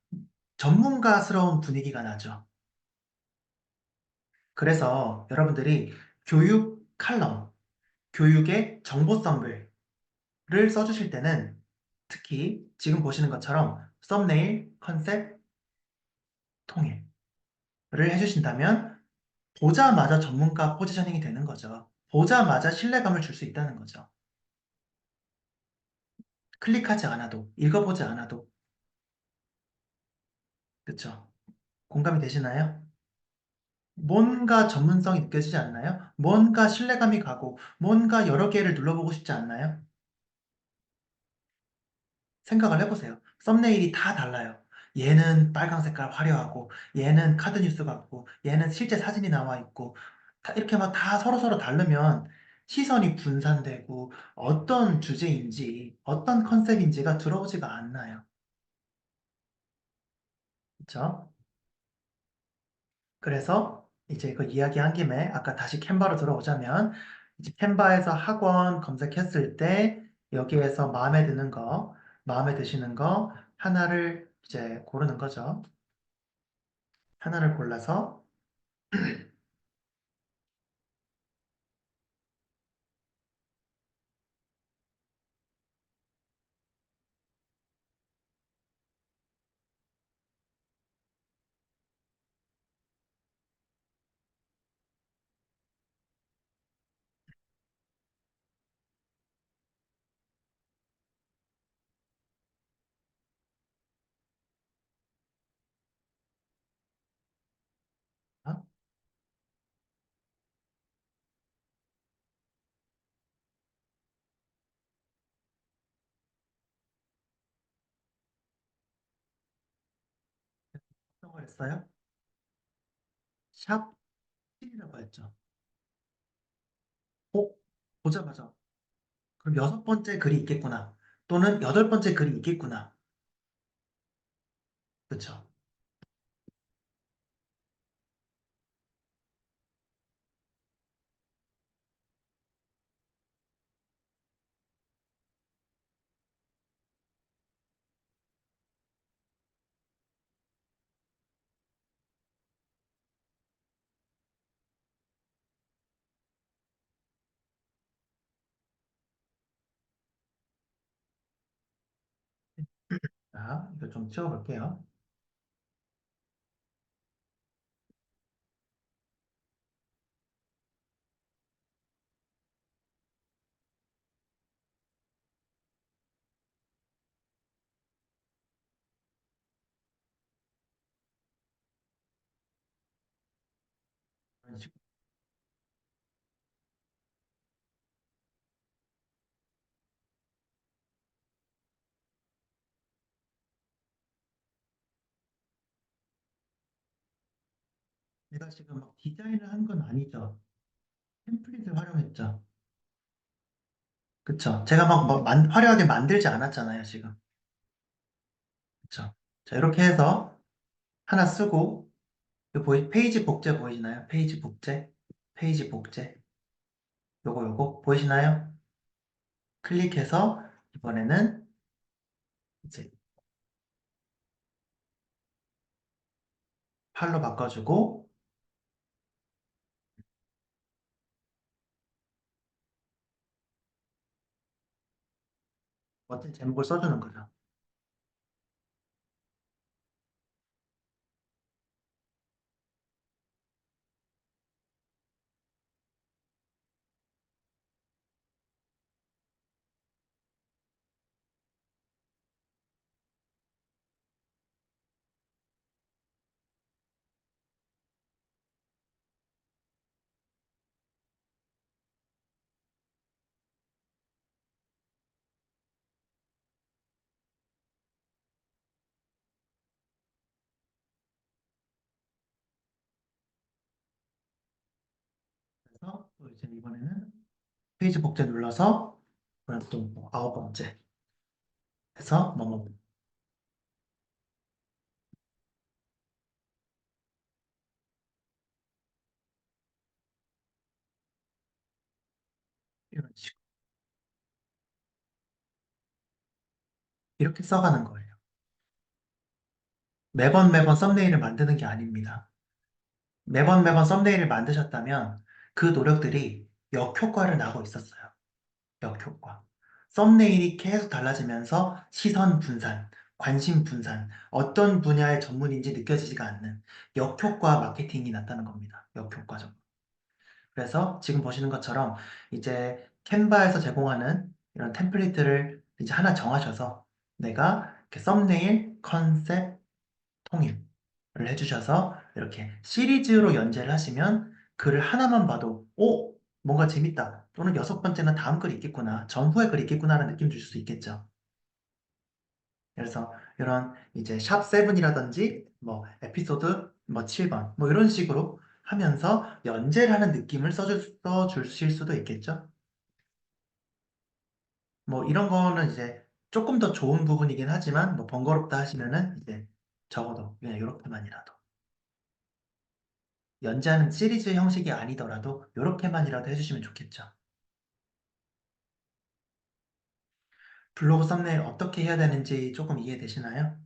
전문가스러운 분위기가 나죠. 그래서 여러분들이 교육 칼럼, 교육의 정보성글을 써주실 때는 특히 지금 보시는 것처럼 썸네일 컨셉 통일을 해주신다면 보자마자 전문가 포지셔닝이 되는 거죠. 보자마자 신뢰감을 줄 수 있다는 거죠. 클릭하지 않아도, 읽어보지 않아도. 그쵸? 공감이 되시나요? 뭔가 전문성이 느껴지지 않나요? 뭔가 신뢰감이 가고, 뭔가 여러 개를 눌러보고 싶지 않나요? 생각을 해보세요. 썸네일이 다 달라요. 얘는 빨강 색깔 화려하고, 얘는 카드 뉴스 같고, 얘는 실제 사진이 나와 있고, 이렇게 막 다 서로서로 다르면 시선이 분산되고, 어떤 주제인지, 어떤 컨셉인지가 들어오지가 않나요? 그쵸? 그래서 이제 그 이야기한 김에 아까 다시 캔버로 들어오자면 이제 캔바에서 학원 검색했을 때 여기에서 마음에 드시는 거 하나를 이제 고르는 거죠. 하나를 골라서 어? 어떤 걸 했어요? 샵 7이라고 했죠. 어? 보자마자 그럼 여섯 번째 글이 있겠구나. 또는 여덟 번째 글이 있겠구나. 그쵸? 자, 이거 좀 치워볼게요. 이런 식으로. 내가 지금 막 디자인을 한 건 아니죠. 템플릿을 활용했죠. 그쵸? 제가 화려하게 만들지 않았잖아요, 지금. 그쵸? 자, 이렇게 해서 하나 쓰고, 페이지 복제 보이시나요? 페이지 복제? 페이지 복제. 요거 보이시나요? 클릭해서 이번에는 이제 팔로 바꿔주고, 멋진 제목을 써주는 거죠. 그래서 또 이제 이번에는 페이지 복제 눌러서, 그럼 또뭐 아홉 번째 해서 이런 식으로. 이렇게 써가는 거예요. 매번 썸네일을 만드는 게 아닙니다. 매번 썸네일을 만드셨다면 그 노력들이 역효과를 나고 있었어요. 역효과. 썸네일이 계속 달라지면서 시선 분산, 관심 분산, 어떤 분야의 전문인지 느껴지지가 않는 역효과 마케팅이 났다는 겁니다. 역효과적. 그래서 지금 보시는 것처럼 이제 캔바에서 제공하는 이런 템플릿들을 이제 하나 정하셔서 내가 이렇게 썸네일, 컨셉, 통일을 해주셔서 이렇게 시리즈로 연재를 하시면 글을 하나만 봐도 뭔가 재밌다. 또는 여섯 번째는 다음 글이 있겠구나. 전후의 글이 있겠구나라는 느낌 줄 수 있겠죠. 그래서 이런 이제 샵 7이라든지 뭐 에피소드 뭐 7번 뭐 이런 식으로 하면서 연재를 하는 느낌을 써주실 수도 있겠죠. 뭐 이런 거는 이제 조금 더 좋은 부분이긴 하지만 뭐 번거롭다 하시면은 이제 적어도 그냥 이렇게만이라도 연재하는 시리즈 형식이 아니더라도 이렇게만이라도 해주시면 좋겠죠. 블로그 썸네일 어떻게 해야 되는지 조금 이해되시나요?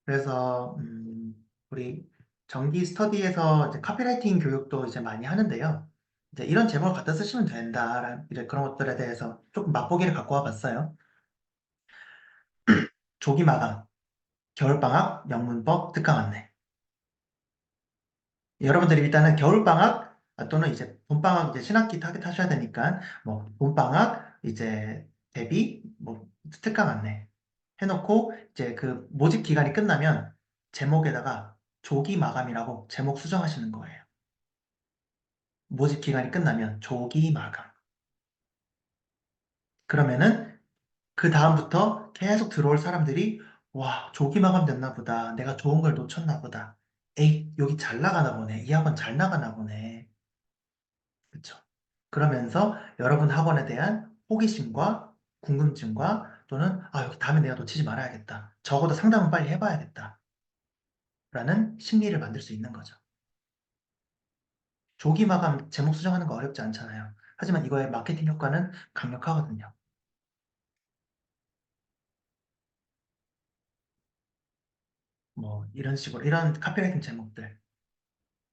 그래서 우리 정기 스터디에서 이제 카피라이팅 교육도 이제 많이 하는데요. 이제 이런 제목을 갖다 쓰시면 된다. 이제 그런 것들에 대해서 조금 맛보기를 갖고 와봤어요. 조기 마감, 겨울방학, 영문법, 특강 안내. 여러분들이 일단은 겨울방학 또는 이제 봄방학 이제 신학기 타겟하셔야 되니까 뭐 봄방학 이제 대비 뭐 특강 안내 해놓고 이제 그 모집 기간이 끝나면 제목에다가 조기 마감이라고 제목 수정하시는 거예요. 모집 기간이 끝나면 조기 마감. 그러면은 그 다음부터 계속 들어올 사람들이 와, 조기 마감 됐나 보다. 내가 좋은 걸 놓쳤나 보다. 에이, 여기 잘 나가나 보네. 이 학원 잘 나가나 보네. 그렇죠. 그러면서 여러분 학원에 대한 호기심과 궁금증과 또는 여기 다음에 내가 놓치지 말아야겠다. 적어도 상담은 빨리 해봐야겠다. 라는 심리를 만들 수 있는 거죠. 조기 마감 제목 수정하는 거 어렵지 않잖아요. 하지만 이거의 마케팅 효과는 강력하거든요. 뭐 이런 식으로 이런 카피라이팅 제목들.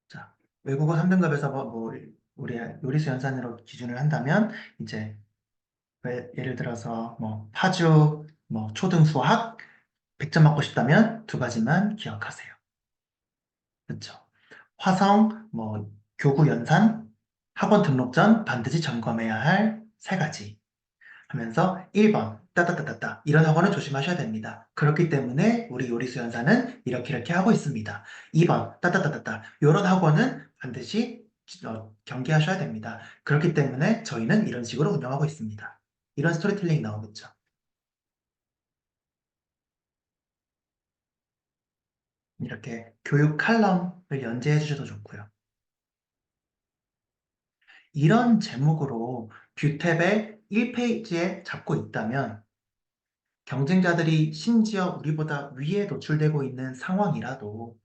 자, 외국어 3등급에서 뭐 우리 요리수 연산으로 기준을 한다면 이제 예를 들어서 뭐 파주 뭐 초등수학 100점 맞고 싶다면 두 가지만 기억하세요. 그렇죠. 화성 뭐 교구 연산 학원 등록 전 반드시 점검해야 할 세 가지. 하면서 1번 따따따따따 이런 학원은 조심하셔야 됩니다. 그렇기 때문에 우리 요리수 연사는 이렇게 하고 있습니다. 2번 따따따따따 이런 학원은 반드시 경계하셔야 됩니다. 그렇기 때문에 저희는 이런 식으로 운영하고 있습니다. 이런 스토리텔링이 나오겠죠. 이렇게 교육 칼럼을 연재해 주셔도 좋고요. 이런 제목으로 뷰탭의 1페이지에 잡고 있다면 경쟁자들이 심지어 우리보다 위에 노출되고 있는 상황이라도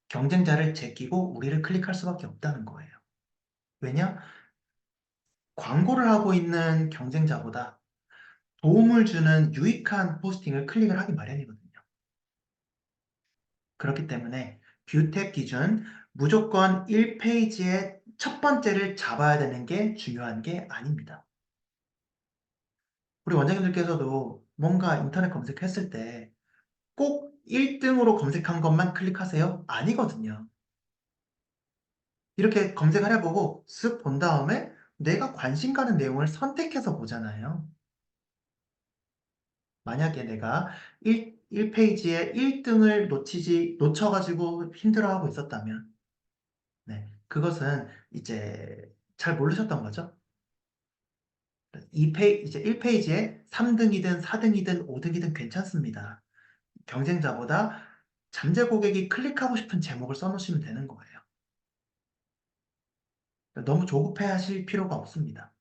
경쟁자를 제끼고 우리를 클릭할 수밖에 없다는 거예요. 왜냐? 광고를 하고 있는 경쟁자보다 도움을 주는 유익한 포스팅을 클릭을 하기 마련이거든요. 그렇기 때문에 뷰탭 기준 무조건 1페이지의 첫 번째를 잡아야 되는 게 중요한 게 아닙니다. 우리 원장님들께서도 뭔가 인터넷 검색했을 때 꼭 1등으로 검색한 것만 클릭하세요? 아니거든요. 이렇게 검색을 해보고 쓱 본 다음에 내가 관심 가는 내용을 선택해서 보잖아요. 만약에 내가 1페이지에 1등을 놓쳐가지고 힘들어하고 있었다면, 네, 그것은 이제 잘 모르셨던 거죠. 이제 1페이지에 3등이든 4등이든 5등이든 괜찮습니다. 경쟁자보다 잠재 고객이 클릭하고 싶은 제목을 써놓으시면 되는 거예요. 너무 조급해 하실 필요가 없습니다.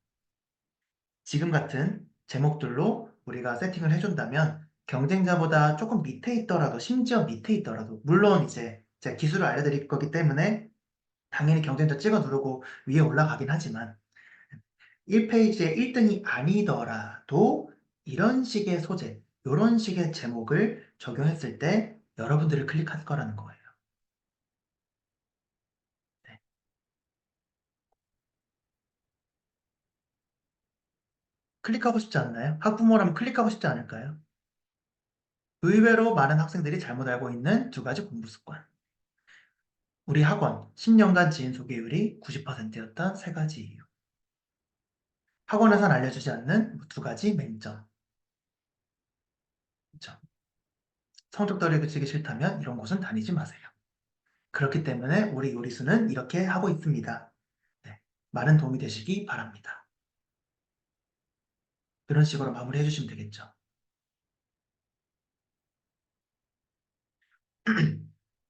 지금 같은 제목들로 우리가 세팅을 해준다면 경쟁자보다 조금 밑에 있더라도, 심지어 밑에 있더라도, 물론 이제 제가 기술을 알려드릴 거기 때문에 당연히 경쟁자 찍어 누르고 위에 올라가긴 하지만 1페이지에 1등이 아니더라도 이런 식의 소재, 이런 식의 제목을 적용했을 때 여러분들을 클릭할 거라는 거예요. 네. 클릭하고 싶지 않나요? 학부모라면 클릭하고 싶지 않을까요? 의외로 많은 학생들이 잘못 알고 있는 두 가지 공부 습관. 우리 학원 10년간 지인 소개율이 90%였던 세 가지 이유. 학원에선 알려주지 않는 두 가지 맹점. 그쵸? 성적 떨어지기 싫다면 이런 곳은 다니지 마세요. 그렇기 때문에 우리 요리수는 이렇게 하고 있습니다. 네, 많은 도움이 되시기 바랍니다. 그런 식으로 마무리해 주시면 되겠죠.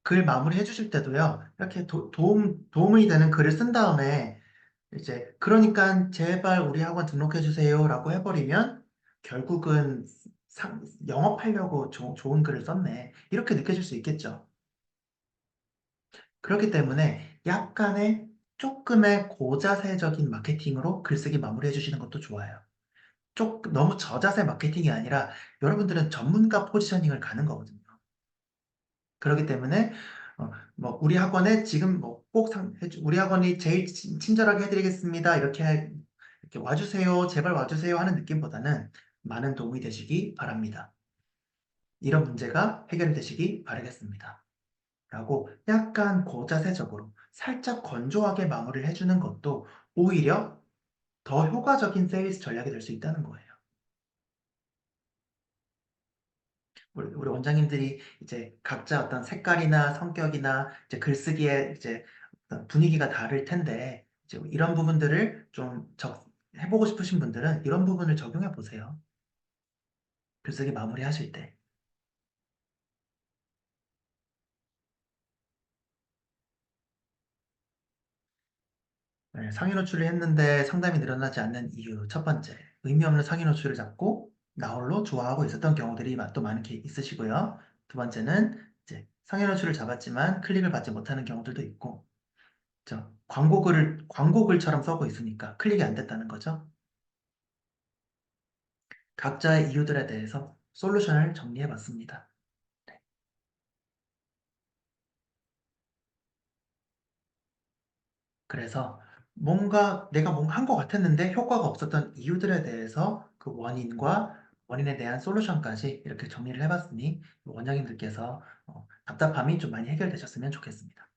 글 마무리해 주실 때도요, 이렇게 도움이 되는 글을 쓴 다음에 이제 그러니까 제발 우리 학원 등록해 주세요라고 해버리면 결국은 영업하려고 좋은 글을 썼네. 이렇게 느껴질 수 있겠죠. 그렇기 때문에 약간의 조금의 고자세적인 마케팅으로 글쓰기 마무리해 주시는 것도 좋아요. 너무 저자세 마케팅이 아니라 여러분들은 전문가 포지셔닝을 가는 거거든요. 그렇기 때문에 뭐 우리 학원에 지금 우리 학원이 제일 친절하게 해드리겠습니다. 이렇게 와주세요, 제발 와주세요 하는 느낌보다는 많은 도움이 되시기 바랍니다. 이런 문제가 해결되시기 바라겠습니다. 라고 약간 고자세적으로 살짝 건조하게 마무리를 해주는 것도 오히려 더 효과적인 세일즈 전략이 될 수 있다는 거예요. 우리 원장님들이 이제 각자 어떤 색깔이나 성격이나 이제 글쓰기의 이제 어떤 분위기가 다를 텐데 이제 이런 부분들을 좀 해보고 싶으신 분들은 이런 부분을 적용해 보세요. 글쓰기 마무리 하실 때. 네, 상위 노출을 했는데 상담이 늘어나지 않는 이유. 첫 번째, 의미 없는 상위 노출을 잡고 나 홀로 좋아하고 있었던 경우들이 또 많게 있으시고요. 두 번째는 이제 상위 노출을 잡았지만 클릭을 받지 못하는 경우들도 있고, 광고글처럼 써고 있으니까 클릭이 안 됐다는 거죠. 각자의 이유들에 대해서 솔루션을 정리해 봤습니다. 그래서 내가 뭔가 한 것 같았는데 효과가 없었던 이유들에 대해서 그 원인에 대한 솔루션까지 이렇게 정리를 해봤으니 원장님들께서 답답함이 좀 많이 해결되셨으면 좋겠습니다.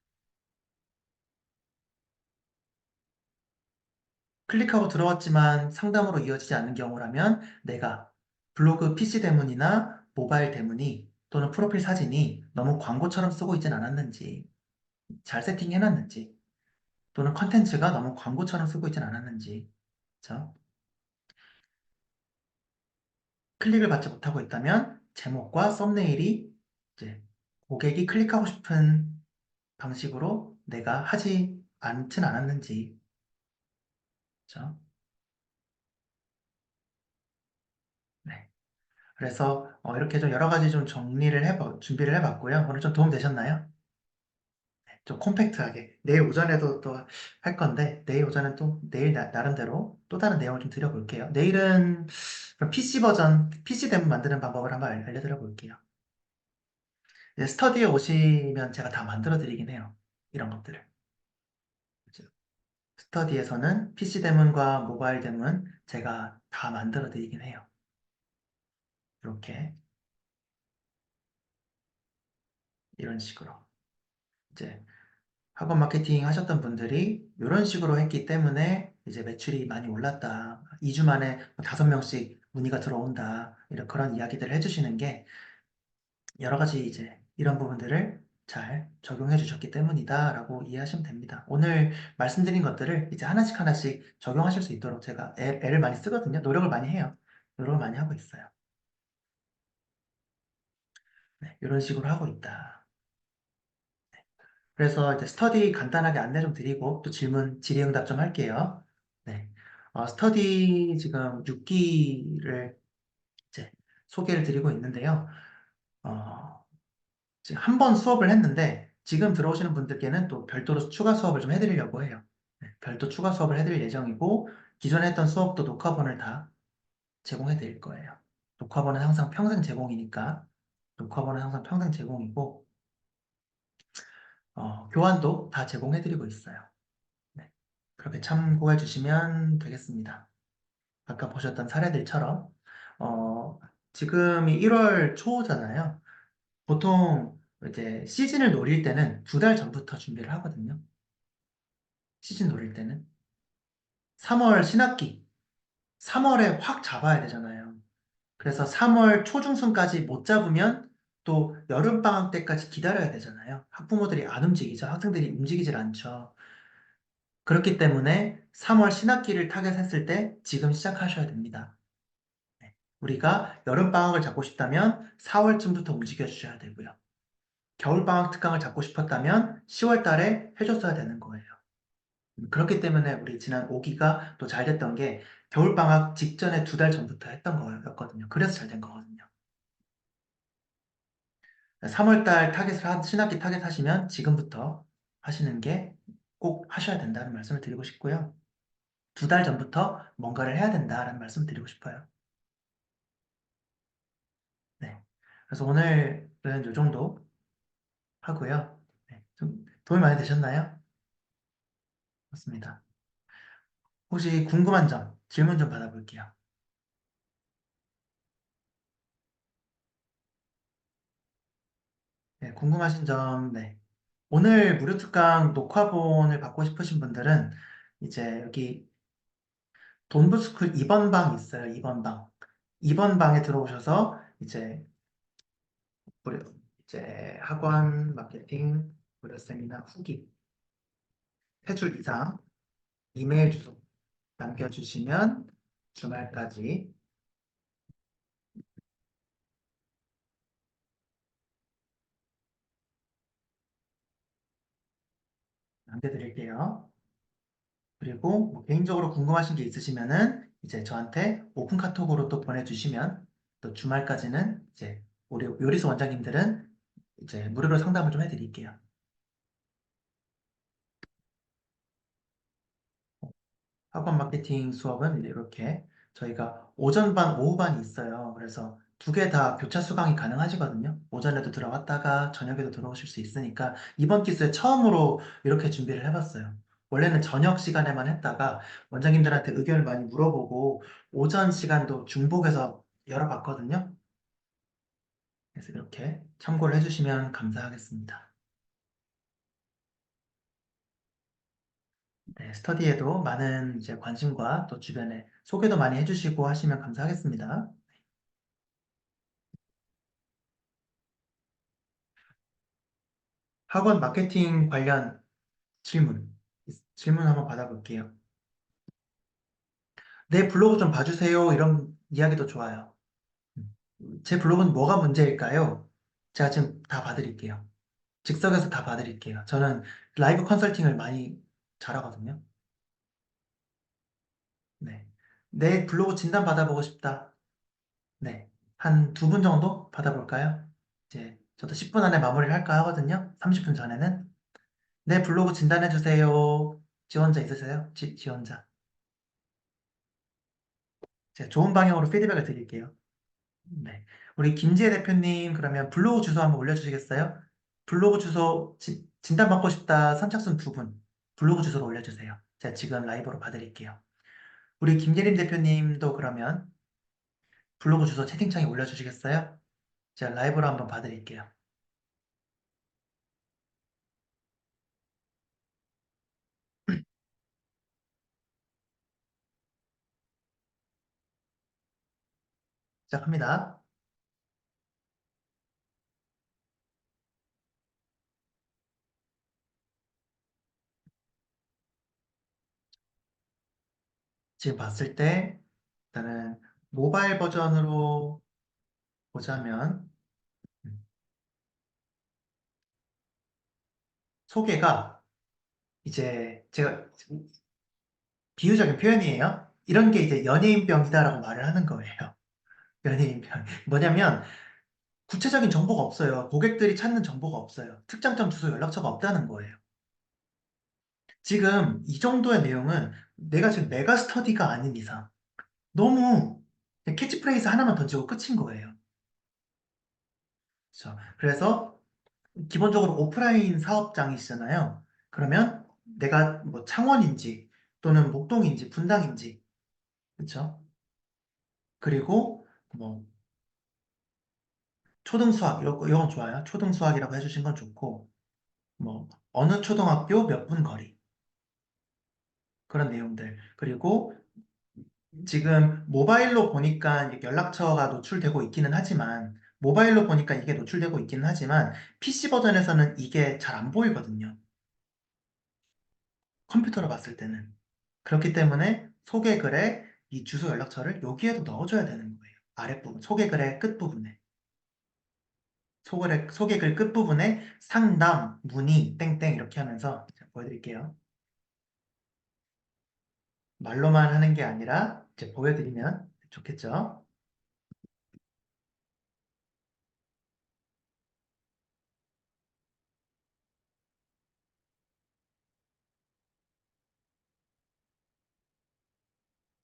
클릭하고 들어왔지만 상담으로 이어지지 않는 경우라면 내가 블로그 PC 대문이나 모바일 대문이 또는 프로필 사진이 너무 광고처럼 쓰고 있진 않았는지, 잘 세팅해놨는지, 또는 컨텐츠가 너무 광고처럼 쓰고 있진 않았는지, 그렇죠? 클릭을 받지 못하고 있다면 제목과 썸네일이 이제 고객이 클릭하고 싶은 방식으로 내가 하지 않진 않았는지, 그렇죠? 네. 그래서 이렇게 좀 여러 가지 좀 준비를 해봤고요. 오늘 좀 도움 되셨나요? 네, 좀 콤팩트하게. 내일 오전에도 또 할 건데, 내일 오전엔 또 내일 나름대로 또 다른 내용을 좀 드려볼게요. 내일은 PC 데모 만드는 방법을 한번 알려드려 볼게요. 이제 스터디에 오시면 제가 다 만들어 드리긴 해요. 이런 것들을. 그죠? 스터디에서는 PC 대문과 모바일 대문 제가 다 만들어 드리긴 해요. 이렇게. 이런 식으로. 이제 학원 마케팅 하셨던 분들이 이런 식으로 했기 때문에 이제 매출이 많이 올랐다. 2주 만에 5명씩 문의가 들어온다. 이런 그런 이야기들을 해주시는 게 여러 가지 이제 이런 부분들을 잘 적용해 주셨기 때문이다라고 이해하시면 됩니다. 오늘 말씀드린 것들을 이제 하나씩 하나씩 적용하실 수 있도록 제가 애를 많이 쓰거든요. 노력을 많이 해요. 노력을 많이 하고 있어요. 네, 이런 식으로 하고 있다. 그래서 이제 스터디 간단하게 안내 좀 드리고 또 질의응답 좀 할게요. 네. 스터디 지금 6기를 이제 소개를 드리고 있는데요. 지금 한 번 수업을 했는데 지금 들어오시는 분들께는 또 별도로 추가 수업을 좀 해드리려고 해요. 네, 별도 추가 수업을 해드릴 예정이고 기존에 했던 수업도 녹화본을 다 제공해 드릴 거예요. 녹화본은 항상 평생 제공이니까 녹화본은 항상 평생 제공이고 교환도 다 제공해 드리고 있어요. 네, 그렇게 참고해 주시면 되겠습니다. 아까 보셨던 사례들처럼 지금이 1월 초잖아요. 보통 이제 시즌을 노릴 때는 2달 전부터 준비를 하거든요. 시즌 노릴 때는 3월 신학기 3월에 확 잡아야 되잖아요. 그래서 3월 초중순까지 못 잡으면 또 여름방학 때까지 기다려야 되잖아요. 학부모들이 안 움직이죠. 학생들이 움직이질 않죠. 그렇기 때문에 3월 신학기를 타겟했을 때 지금 시작하셔야 됩니다. 네. 우리가 여름방학을 잡고 싶다면 4월쯤부터 움직여 주셔야 되고요. 겨울방학 특강을 잡고 싶었다면 10월 달에 해줬어야 되는 거예요. 그렇기 때문에 우리 지난 5기가 또 잘 됐던 게 겨울방학 직전에 2달 전부터 했던 거였거든요. 그래서 잘 된 거거든요. 3월 달 신학기 타겟 하시면 지금부터 하시는 게 꼭 하셔야 된다는 말씀을 드리고 싶고요. 2달 전부터 뭔가를 해야 된다는 말씀을 드리고 싶어요. 네. 그래서 오늘은 이 정도 하고요. 네. 좀 도움이 많이 되셨나요? 맞습니다. 혹시 궁금한 점, 질문 좀 받아볼게요. 네, 궁금하신 점, 네. 오늘 무료 특강 녹화본을 받고 싶으신 분들은 이제 여기 돈부스쿨 2번 방 있어요. 2번 방. 2번 방에 들어오셔서 무료, 이제 학원 마케팅 무료 세미나 후기 3줄 이상 이메일 주소 남겨주시면 주말까지 남겨드릴게요. 그리고 뭐 개인적으로 궁금하신 게 있으시면은 이제 저한테 오픈 카톡으로 또 보내주시면 또 주말까지는 이제 우리 요리수 원장님들은 이제 무료로 상담을 좀 해드릴게요. 학원 마케팅 수업은 이렇게 저희가 오전반, 오후반이 있어요. 그래서 2개 다 교차 수강이 가능하시거든요. 오전에도 들어갔다가 저녁에도 들어오실 수 있으니까 이번 기수에 처음으로 이렇게 준비를 해봤어요. 원래는 저녁 시간에만 했다가 원장님들한테 의견을 많이 물어보고 오전 시간도 중복해서 열어봤거든요. 그래서 이렇게 참고를 해주시면 감사하겠습니다. 네, 스터디에도 많은 이제 관심과 또 주변에 소개도 많이 해주시고 하시면 감사하겠습니다. 학원 마케팅 관련 질문 한번 받아볼게요. 내 블로그 좀 봐주세요. 이런 이야기도 좋아요. 제 블로그는 뭐가 문제일까요? 제가 지금 다 봐드릴게요. 즉석에서 다 봐드릴게요. 저는 라이브 컨설팅을 많이 잘하거든요. 네. 내 블로그 진단 받아보고 싶다. 네. 한 2분 정도 받아볼까요? 이제 저도 10분 안에 마무리를 할까 하거든요. 30분 전에는. 내 블로그 진단해주세요. 지원자 있으세요? 지원자. 제가 좋은 방향으로 피드백을 드릴게요. 네. 우리 김지혜 대표님, 그러면 블로그 주소 한번 올려주시겠어요? 블로그 주소 진단받고 싶다. 선착순 2분. 블로그 주소로 올려주세요. 제가 지금 라이브로 봐드릴게요. 우리 김예림 대표님도 그러면 블로그 주소 채팅창에 올려주시겠어요? 제가 라이브로 한번 봐드릴게요. 시작합니다. 지금 봤을 때 일단은 모바일 버전으로 보자면 소개가 이제 제가 비유적인 표현이에요. 이런 게 이제 연예인병이다라고 말을 하는 거예요. 연예인병. 뭐냐면 구체적인 정보가 없어요. 고객들이 찾는 정보가 없어요. 특장점 주소 연락처가 없다는 거예요. 지금 이 정도의 내용은 내가 지금 메가 스터디가 아닌 이상 너무 그냥 캐치프레이즈 하나만 던지고 끝인 거예요. 그렇죠. 그래서 기본적으로 오프라인 사업장이시잖아요. 그러면 내가 뭐 창원인지 또는 목동인지 분당인지 그렇죠? 그리고 뭐 초등수학 이건 좋아요. 초등수학이라고 해주신 건 좋고 뭐 어느 초등학교 몇 분 거리 그런 내용들 그리고 지금 모바일로 보니까 이게 연락처가 노출되고 있기는 하지만 모바일로 보니까 이게 노출되고 있기는 하지만 PC 버전에서는 이게 잘 안 보이거든요. 컴퓨터로 봤을 때는. 그렇기 때문에 소개글에 이 주소 연락처를 여기에도 넣어줘야 되는 거예요. 아랫부분, 소개글의 끝부분에. 소개글 끝부분에 상담, 문의, 땡땡 이렇게 하면서 제가 보여드릴게요. 말로만 하는 게 아니라 이제 보여드리면 좋겠죠.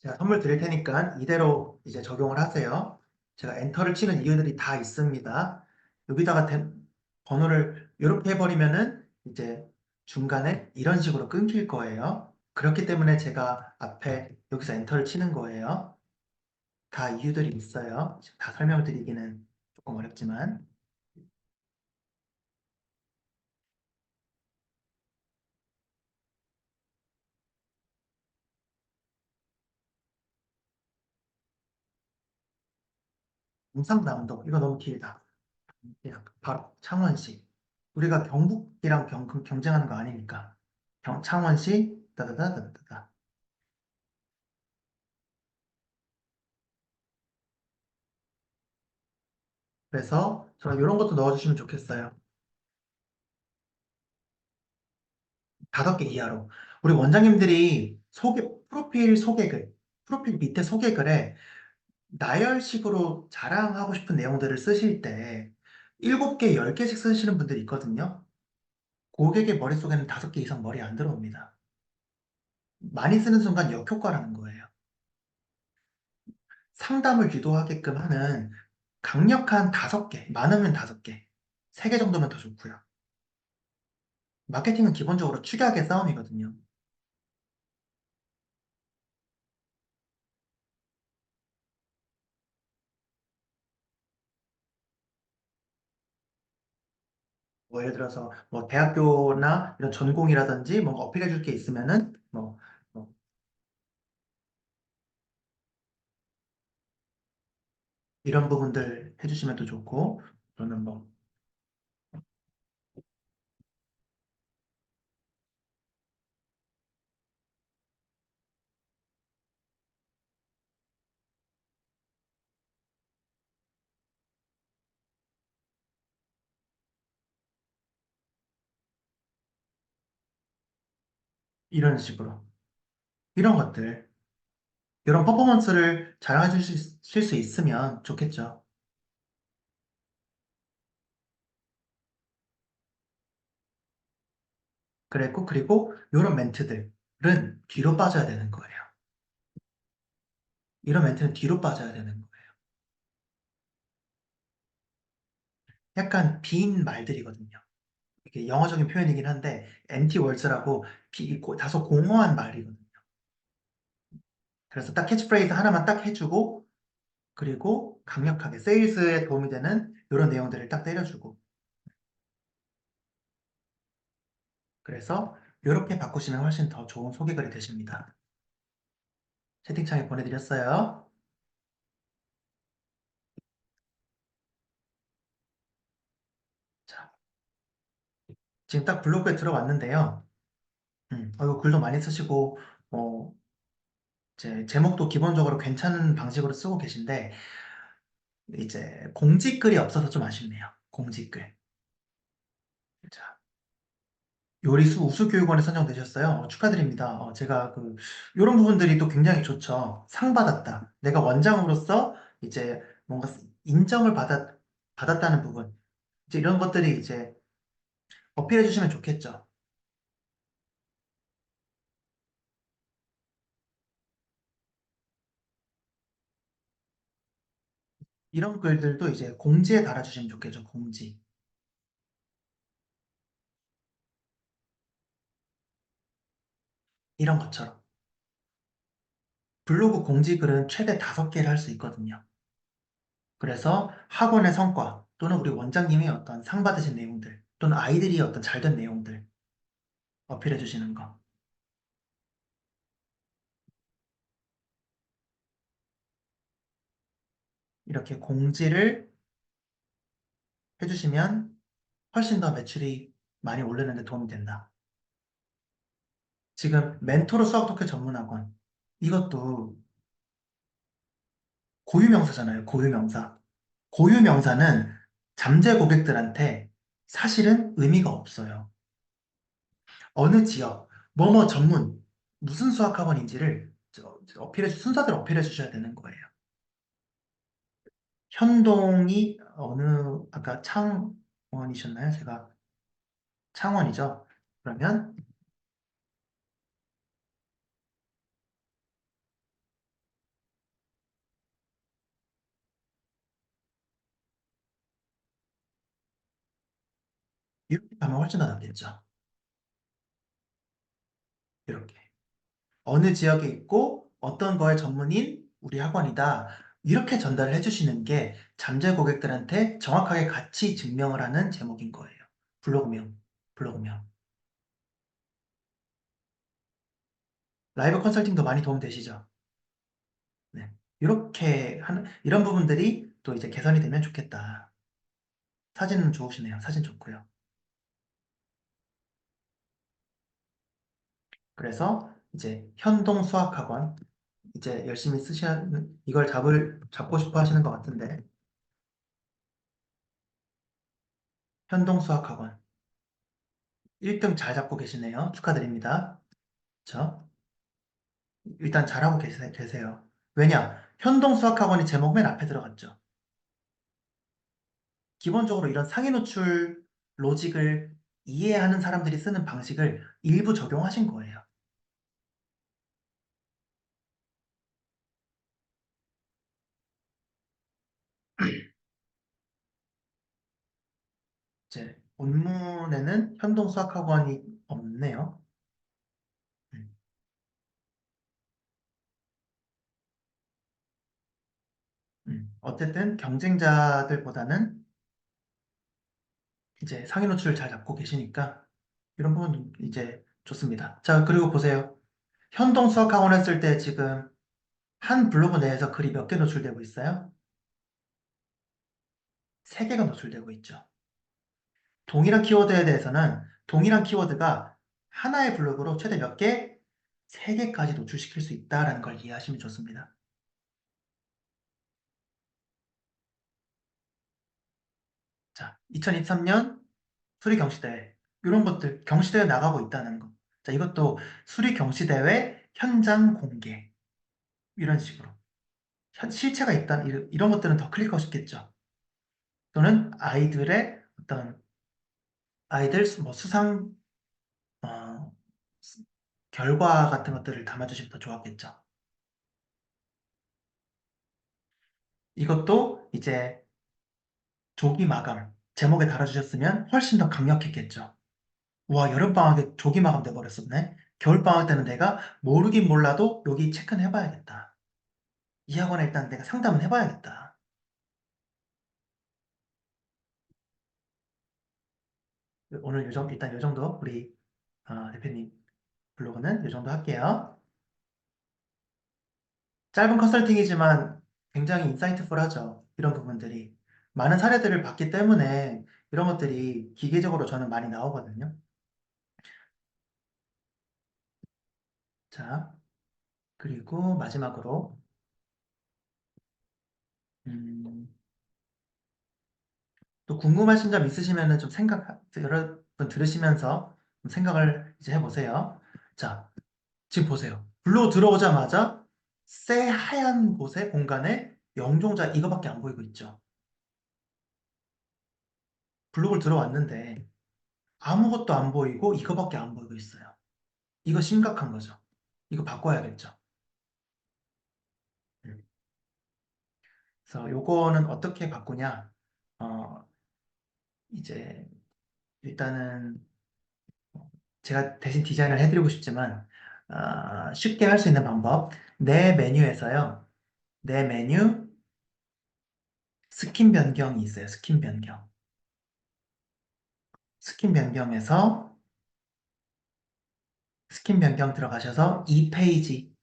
제가 선물 드릴 테니까 이대로 이제 적용을 하세요. 제가 엔터를 치는 이유들이 다 있습니다. 여기다가 번호를 이렇게 해버리면은 이제 중간에 이런 식으로 끊길 거예요. 그렇기 때문에 제가 앞에 여기서 엔터를 치는 거예요. 다 이유들이 있어요. 지금 다 설명을 드리기는 조금 어렵지만. 경상남도, 이거 너무 길다. 그냥 바로 창원시. 우리가 경북이랑 경쟁하는 거 아니니까. 창원시, 따다다다다다. 그래서 저 이런 것도 넣어주시면 좋겠어요. 5개 이하로. 우리 원장님들이 프로필 밑에 소개글에 나열식으로 자랑하고 싶은 내용들을 쓰실 때 7개, 10개씩 쓰시는 분들이 있거든요. 고객의 머릿속에는 5개 이상 머리 안 들어옵니다. 많이 쓰는 순간 역효과라는 거예요. 상담을 유도하게끔 하는 강력한 5개, 많으면 5개, 3개 정도면 더 좋고요. 마케팅은 기본적으로 축약의 싸움이거든요. 뭐 예를 들어서 뭐 대학교나 이런 전공이라든지 뭔가 어필해 줄 게 있으면은 뭐 이런 부분들 해주시면 더 좋고 그러면 뭐 이런 식으로 이런 것들 이런 퍼포먼스를 자랑해 주실 수 있으면 좋겠죠. 그리고 이런 멘트들은 뒤로 빠져야 되는 거예요. 이런 멘트는 뒤로 빠져야 되는 거예요. 약간 빈 말들이거든요. 이게 영어적인 표현이긴 한데 empty words라고 다소 공허한 말이거든요. 그래서 딱 캐치프레이즈 하나만 딱 해주고 그리고 강력하게 세일즈에 도움이 되는 이런 내용들을 딱 때려주고 그래서 이렇게 바꾸시면 훨씬 더 좋은 소개글이 되십니다. 채팅창에 보내드렸어요. 자, 지금 딱 블로그에 들어왔는데요. 이거 글도 많이 쓰시고 어, 제목도 기본적으로 괜찮은 방식으로 쓰고 계신데 이제 공지글이 없어서 좀 아쉽네요. 공지글. 자, 요리수 우수교육원에 선정되셨어요. 축하드립니다. 제가 이런 부분들이 또 굉장히 좋죠. 상 받았다. 내가 원장으로서 이제 뭔가 인정을 받았다는 부분. 이제 이런 것들이 이제 어필해 주시면 좋겠죠. 이런 글들도 이제 공지에 달아주시면 좋겠죠. 공지. 이런 것처럼. 블로그 공지 글은 최대 5개를 할 수 있거든요. 그래서 학원의 성과 또는 우리 원장님이 어떤 상 받으신 내용들 또는 아이들이 어떤 잘된 내용들 어필해 주시는 거. 이렇게 공지를 해주시면 훨씬 더 매출이 많이 오르는 데 도움이 된다. 지금 멘토로 수학 독해 전문학원 이것도 고유명사잖아요. 고유명사. 고유명사는 잠재 고객들한테 사실은 의미가 없어요. 어느 지역, 뭐뭐 전문, 무슨 수학학원인지를 순서대로 어필해 주셔야 되는 거예요. 현동이 아까 창원이셨나요? 제가 창원이죠. 그러면 이렇게 가면 훨씬 더 낫겠죠. 이렇게. 어느 지역에 있고 어떤 거의 전문인 우리 학원이다. 이렇게 전달을 해주시는 게 잠재 고객들한테 정확하게 가치 증명을 하는 제목인 거예요. 블로그명, 블로그명. 라이브 컨설팅도 많이 도움되시죠? 네. 이렇게 하는, 이런 부분들이 또 이제 개선이 되면 좋겠다. 사진은 좋으시네요. 사진 좋고요. 그래서 이제 현동 수학학원, 이제 열심히 이걸 잡고 싶어 하시는 것 같은데, 현동 수학학원. 1등 잘 잡고 계시네요. 축하드립니다. 그쵸? 일단 잘하고 계세요. 왜냐? 현동 수학학원이 제목 맨 앞에 들어갔죠. 기본적으로 이런 상위 노출 로직을 이해하는 사람들이 쓰는 방식을 일부 적용하신 거예요. 이제 본문에는 현동 수학학원이 없네요. 음, 어쨌든 경쟁자들보다는 이제 상위 노출을 잘 잡고 계시니까 이런 부분 이제 좋습니다. 자, 그리고 보세요. 현동 수학학원 했을 때 지금 한 블로그 내에서 글이 몇 개 노출되고 있어요? 3개가 노출되고 있죠. 동일한 키워드에 대해서는 동일한 키워드가 하나의 블로그로 최대 몇 개? 3개까지 노출시킬 수 있다는 걸 이해하시면 좋습니다. 자, 2023년 수리 경시대회 이런 것들 경시대회 나가고 있다는 거. 자, 이것도 수리 경시대회 현장 공개 이런 식으로 실체가 있다 이런 것들은 더 클릭하고 싶겠죠. 또는 아이들의 어떤 아이들 뭐 수상 어, 결과 같은 것들을 담아주시면 더 좋았겠죠. 이것도 이제 조기 마감 제목에 달아주셨으면 훨씬 더 강력했겠죠. 와, 여름방학에 조기 마감 돼버렸었네. 겨울방학 때는 내가 모르긴 몰라도 여기 체크는 해봐야겠다. 이 학원에 일단 내가 상담은 해봐야겠다. 오늘 일단 요 정도 우리 대표님 블로그는 요 정도 할게요. 짧은 컨설팅이지만 굉장히 인사이트풀하죠. 이런 부분들이. 많은 사례들을 봤기 때문에 이런 것들이 기계적으로 저는 많이 나오거든요. 자, 그리고 마지막으로 음, 또 궁금하신 점 있으시면 좀 여러분 들으시면서 좀 생각을 이제 해보세요. 자, 지금 보세요. 블로그 들어오자마자 새하얀 곳에 공간에 영종자 이거밖에 안 보이고 있죠. 블로그를 들어왔는데 아무것도 안 보이고 이거밖에 안 보이고 있어요. 이거 심각한 거죠. 이거 바꿔야겠죠. 음. 그래서 요거는 어떻게 바꾸냐? 어, 이제 일단은 제가 대신 디자인을 해드리고 싶지만 쉽게 할 수 있는 방법 내 메뉴에서요. 내 메뉴 스킨 변경이 있어요. 스킨 변경. 스킨 변경에서 스킨 변경 들어가셔서 이 페이지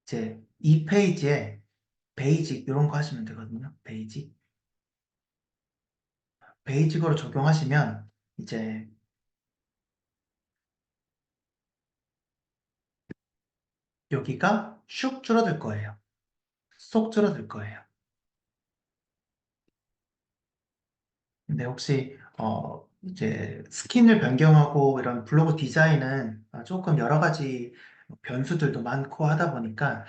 이제 이 페이지에 베이직 이런 거 하시면 되거든요. 베이직 베이직으로 적용하시면 이제 여기가 슉 줄어들 거예요. 쏙 줄어들 거예요. 근데 혹시 이제 스킨을 변경하고 이런 블로그 디자인은 조금 여러 가지 변수들도 많고 하다 보니까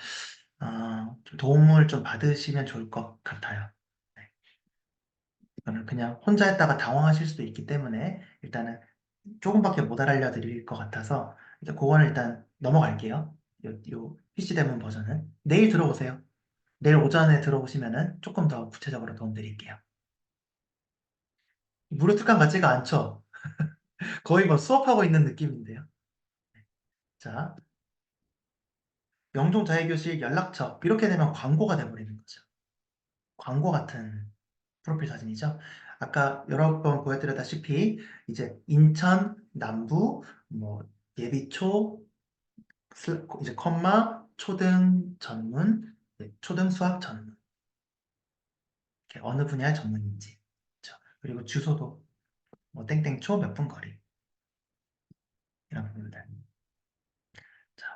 좀 도움을 좀 받으시면 좋을 것 같아요. 네. 이거는 그냥 혼자 했다가 당황하실 수도 있기 때문에 일단은 조금밖에 못 알려드릴 것 같아서 이제 그거는 일단 넘어갈게요. 요 PC 데몬 버전은 내일 들어오세요. 내일 오전에 들어오시면은 조금 더 구체적으로 도움 드릴게요. 무료 특강 같지가 않죠? 거의 뭐 수업하고 있는 느낌인데요. 자, 영종자유교실 연락처. 이렇게 되면 광고가 돼버리는 거죠. 광고 같은 프로필 사진이죠. 아까 여러 번 보여드렸다시피 이제 인천 남부 뭐 예비초 이제 컴마 초등 전문 초등 수학 전문 이렇게 어느 분야의 전문인지 그렇죠. 그리고 주소도 뭐 땡땡초 몇 분 거리 이런 부분들. 자,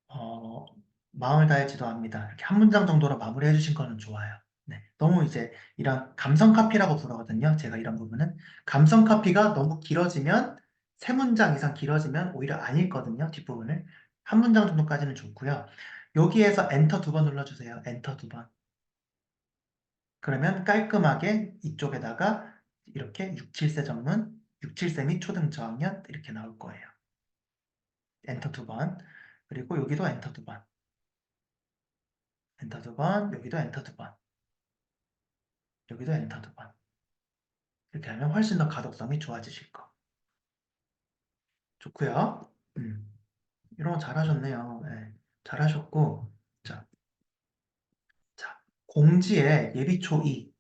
어, 마음을 다해 지도합니다. 이렇게 한 문장 정도로 마무리해 주신 거는 좋아요. 네, 너무 이제 이런 감성 카피라고 부르거든요. 제가 이런 부분은 감성 카피가 너무 길어지면 세 문장 이상 길어지면 오히려 안 읽거든요. 뒷부분을 한 문장 정도까지는 좋고요. 여기에서 엔터 2번 눌러주세요. 엔터 2번. 그러면 깔끔하게 이쪽에다가 이렇게 6, 7세 전문, 6, 7세 및 초등 저학년 이렇게 나올 거예요. 엔터 2번. 그리고 여기도 엔터 2번. 엔터 2번, 여기도 엔터 2번. 여기도 엔터 2번. 이렇게 하면 훨씬 더 가독성이 좋아지실 거. 좋고요. 이런 거 잘하셨네요. 네, 잘하셨고, 자, 자, 공지에 예비초 2,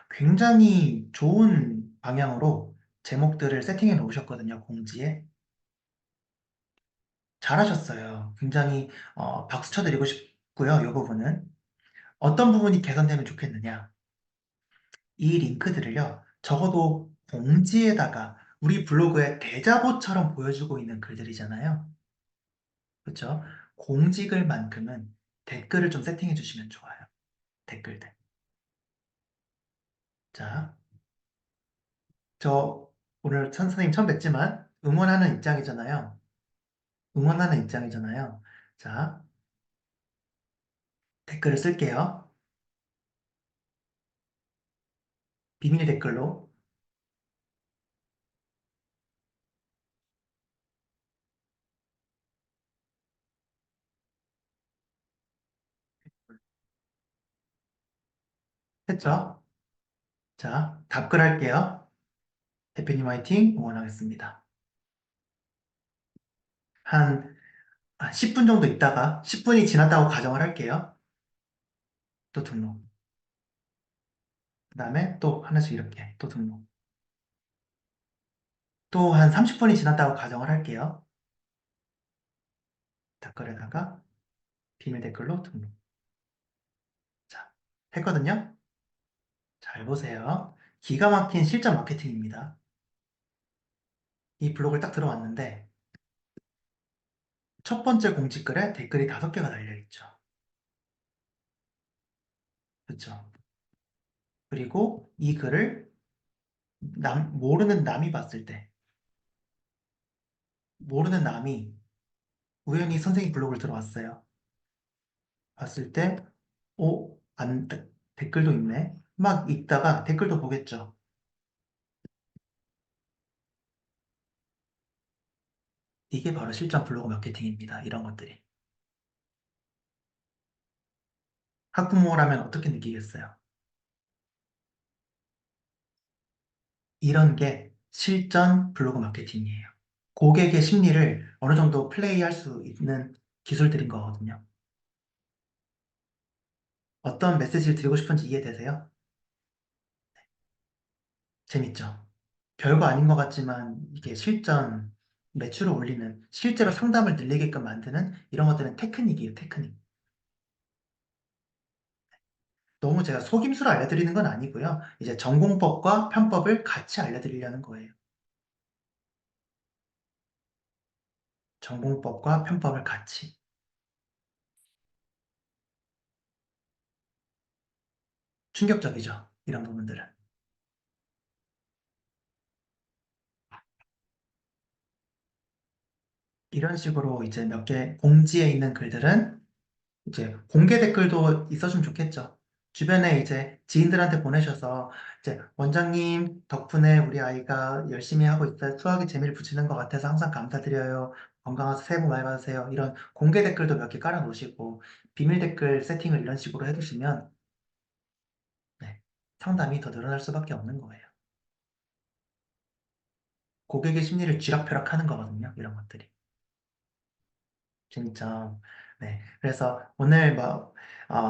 굉장히 좋은 방향으로 제목들을 세팅해 놓으셨거든요. 공지에. 잘하셨어요. 굉장히 박수 쳐드리고 싶고요. 이 부분은. 어떤 부분이 개선되면 좋겠느냐. 이 링크들을요. 적어도 공지에다가 우리 블로그에 대자보처럼 보여주고 있는 글들이잖아요. 그렇죠? 공지글만큼은 댓글을 좀 세팅해 주시면 좋아요. 댓글들. 자, 저 오늘 선생님 처음 뵙지만 응원하는 입장이잖아요. 응원하는 입장이잖아요. 자, 댓글을 쓸게요. 비밀 댓글로. 했죠? 자, 답글할게요. 대표님 화이팅 응원하겠습니다. 한 10분 정도 있다가 10분이 지났다고 가정을 할게요. 또 등록. 그 다음에 또 하나씩 이렇게 또 등록. 또 한 30분이 지났다고 가정을 할게요. 댓글에다가 비밀 댓글로 등록. 자, 했거든요? 잘 보세요. 기가 막힌 실전 마케팅입니다. 이 블로그를 딱 들어왔는데 첫 번째 공지글에 댓글이 5개가 달려있죠. 그렇죠? 그리고 이 글을 모르는 남이 봤을 때 모르는 남이 우연히 선생님 블로그를 들어왔어요. 봤을 때 댓글도 있네. 막 읽다가 댓글도 보겠죠. 이게 바로 실전 블로그 마케팅입니다. 이런 것들이. 학부모라면 어떻게 느끼겠어요? 이런 게 실전 블로그 마케팅이에요. 고객의 심리를 어느 정도 플레이할 수 있는 기술들인 거거든요. 어떤 메시지를 드리고 싶은지 이해되세요? 재밌죠? 별거 아닌 것 같지만 이게 실전 매출을 올리는 실제로 상담을 늘리게끔 만드는 이런 것들은 테크닉이에요. 테크닉. 너무 제가 속임수로 알려드리는 건 아니고요. 이제 전공법과 편법을 같이 알려드리려는 거예요. 전공법과 편법을 같이. 충격적이죠. 이런 부분들은. 이런 식으로 이제 몇 개 공지에 있는 글들은 이제 공개 댓글도 있어주면 좋겠죠. 주변에 이제 지인들한테 보내셔서 이제 원장님 덕분에 우리 아이가 열심히 하고 있어요. 수학에 재미를 붙이는 것 같아서 항상 감사드려요. 건강하셔서 새해 복 많이 받으세요. 이런 공개 댓글도 몇 개 깔아 놓으시고 비밀 댓글 세팅을 이런 식으로 해두시면 네, 상담이 더 늘어날 수밖에 없는 거예요. 고객의 심리를 쥐락펴락 하는 거거든요. 이런 것들이. 진짜. 네. 그래서 오늘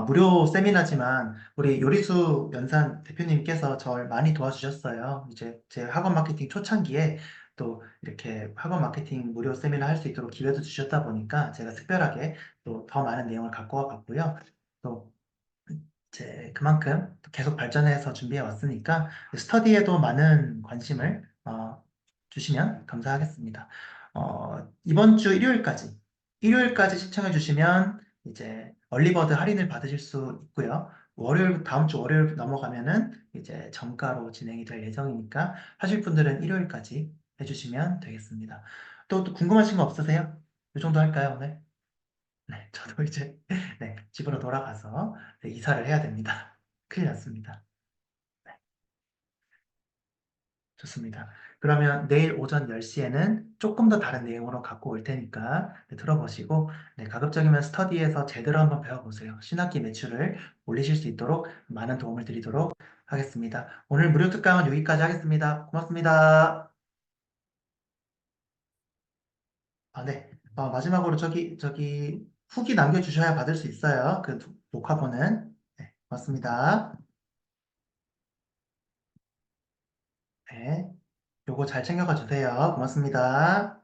무료 세미나지만 우리 요리수 연산 대표님께서 저를 많이 도와주셨어요. 이제 제 학원 마케팅 초창기에 또 이렇게 학원 마케팅 무료 세미나 할 수 있도록 기회도 주셨다 보니까 제가 특별하게 또 더 많은 내용을 갖고 와봤고요. 또 이제 그만큼 또 계속 발전해서 준비해 왔으니까 스터디에도 많은 관심을 주시면 감사하겠습니다. 이번 주 일요일까지 신청해 주시면 이제 얼리버드 할인을 받으실 수 있고요. 다음 주 월요일 넘어가면은 이제 정가로 진행이 될 예정이니까 하실 분들은 일요일까지 해주시면 되겠습니다. 또 궁금하신 거 없으세요? 이 정도 할까요, 오늘? 네, 저도 이제 네, 집으로 돌아가서 네, 이사를 해야 됩니다. 큰일 났습니다. 네, 좋습니다. 그러면 내일 오전 10시에는 조금 더 다른 내용으로 갖고 올 테니까 네, 들어보시고 네, 가급적이면 스터디에서 제대로 한번 배워보세요. 신학기 매출을 올리실 수 있도록 많은 도움을 드리도록 하겠습니다. 오늘 무료 특강은 여기까지 하겠습니다. 고맙습니다. 네. 마지막으로 저기 후기 남겨주셔야 받을 수 있어요. 그 녹화본은. 네, 고맙습니다. 네. 요거 잘 챙겨가 주세요. 고맙습니다.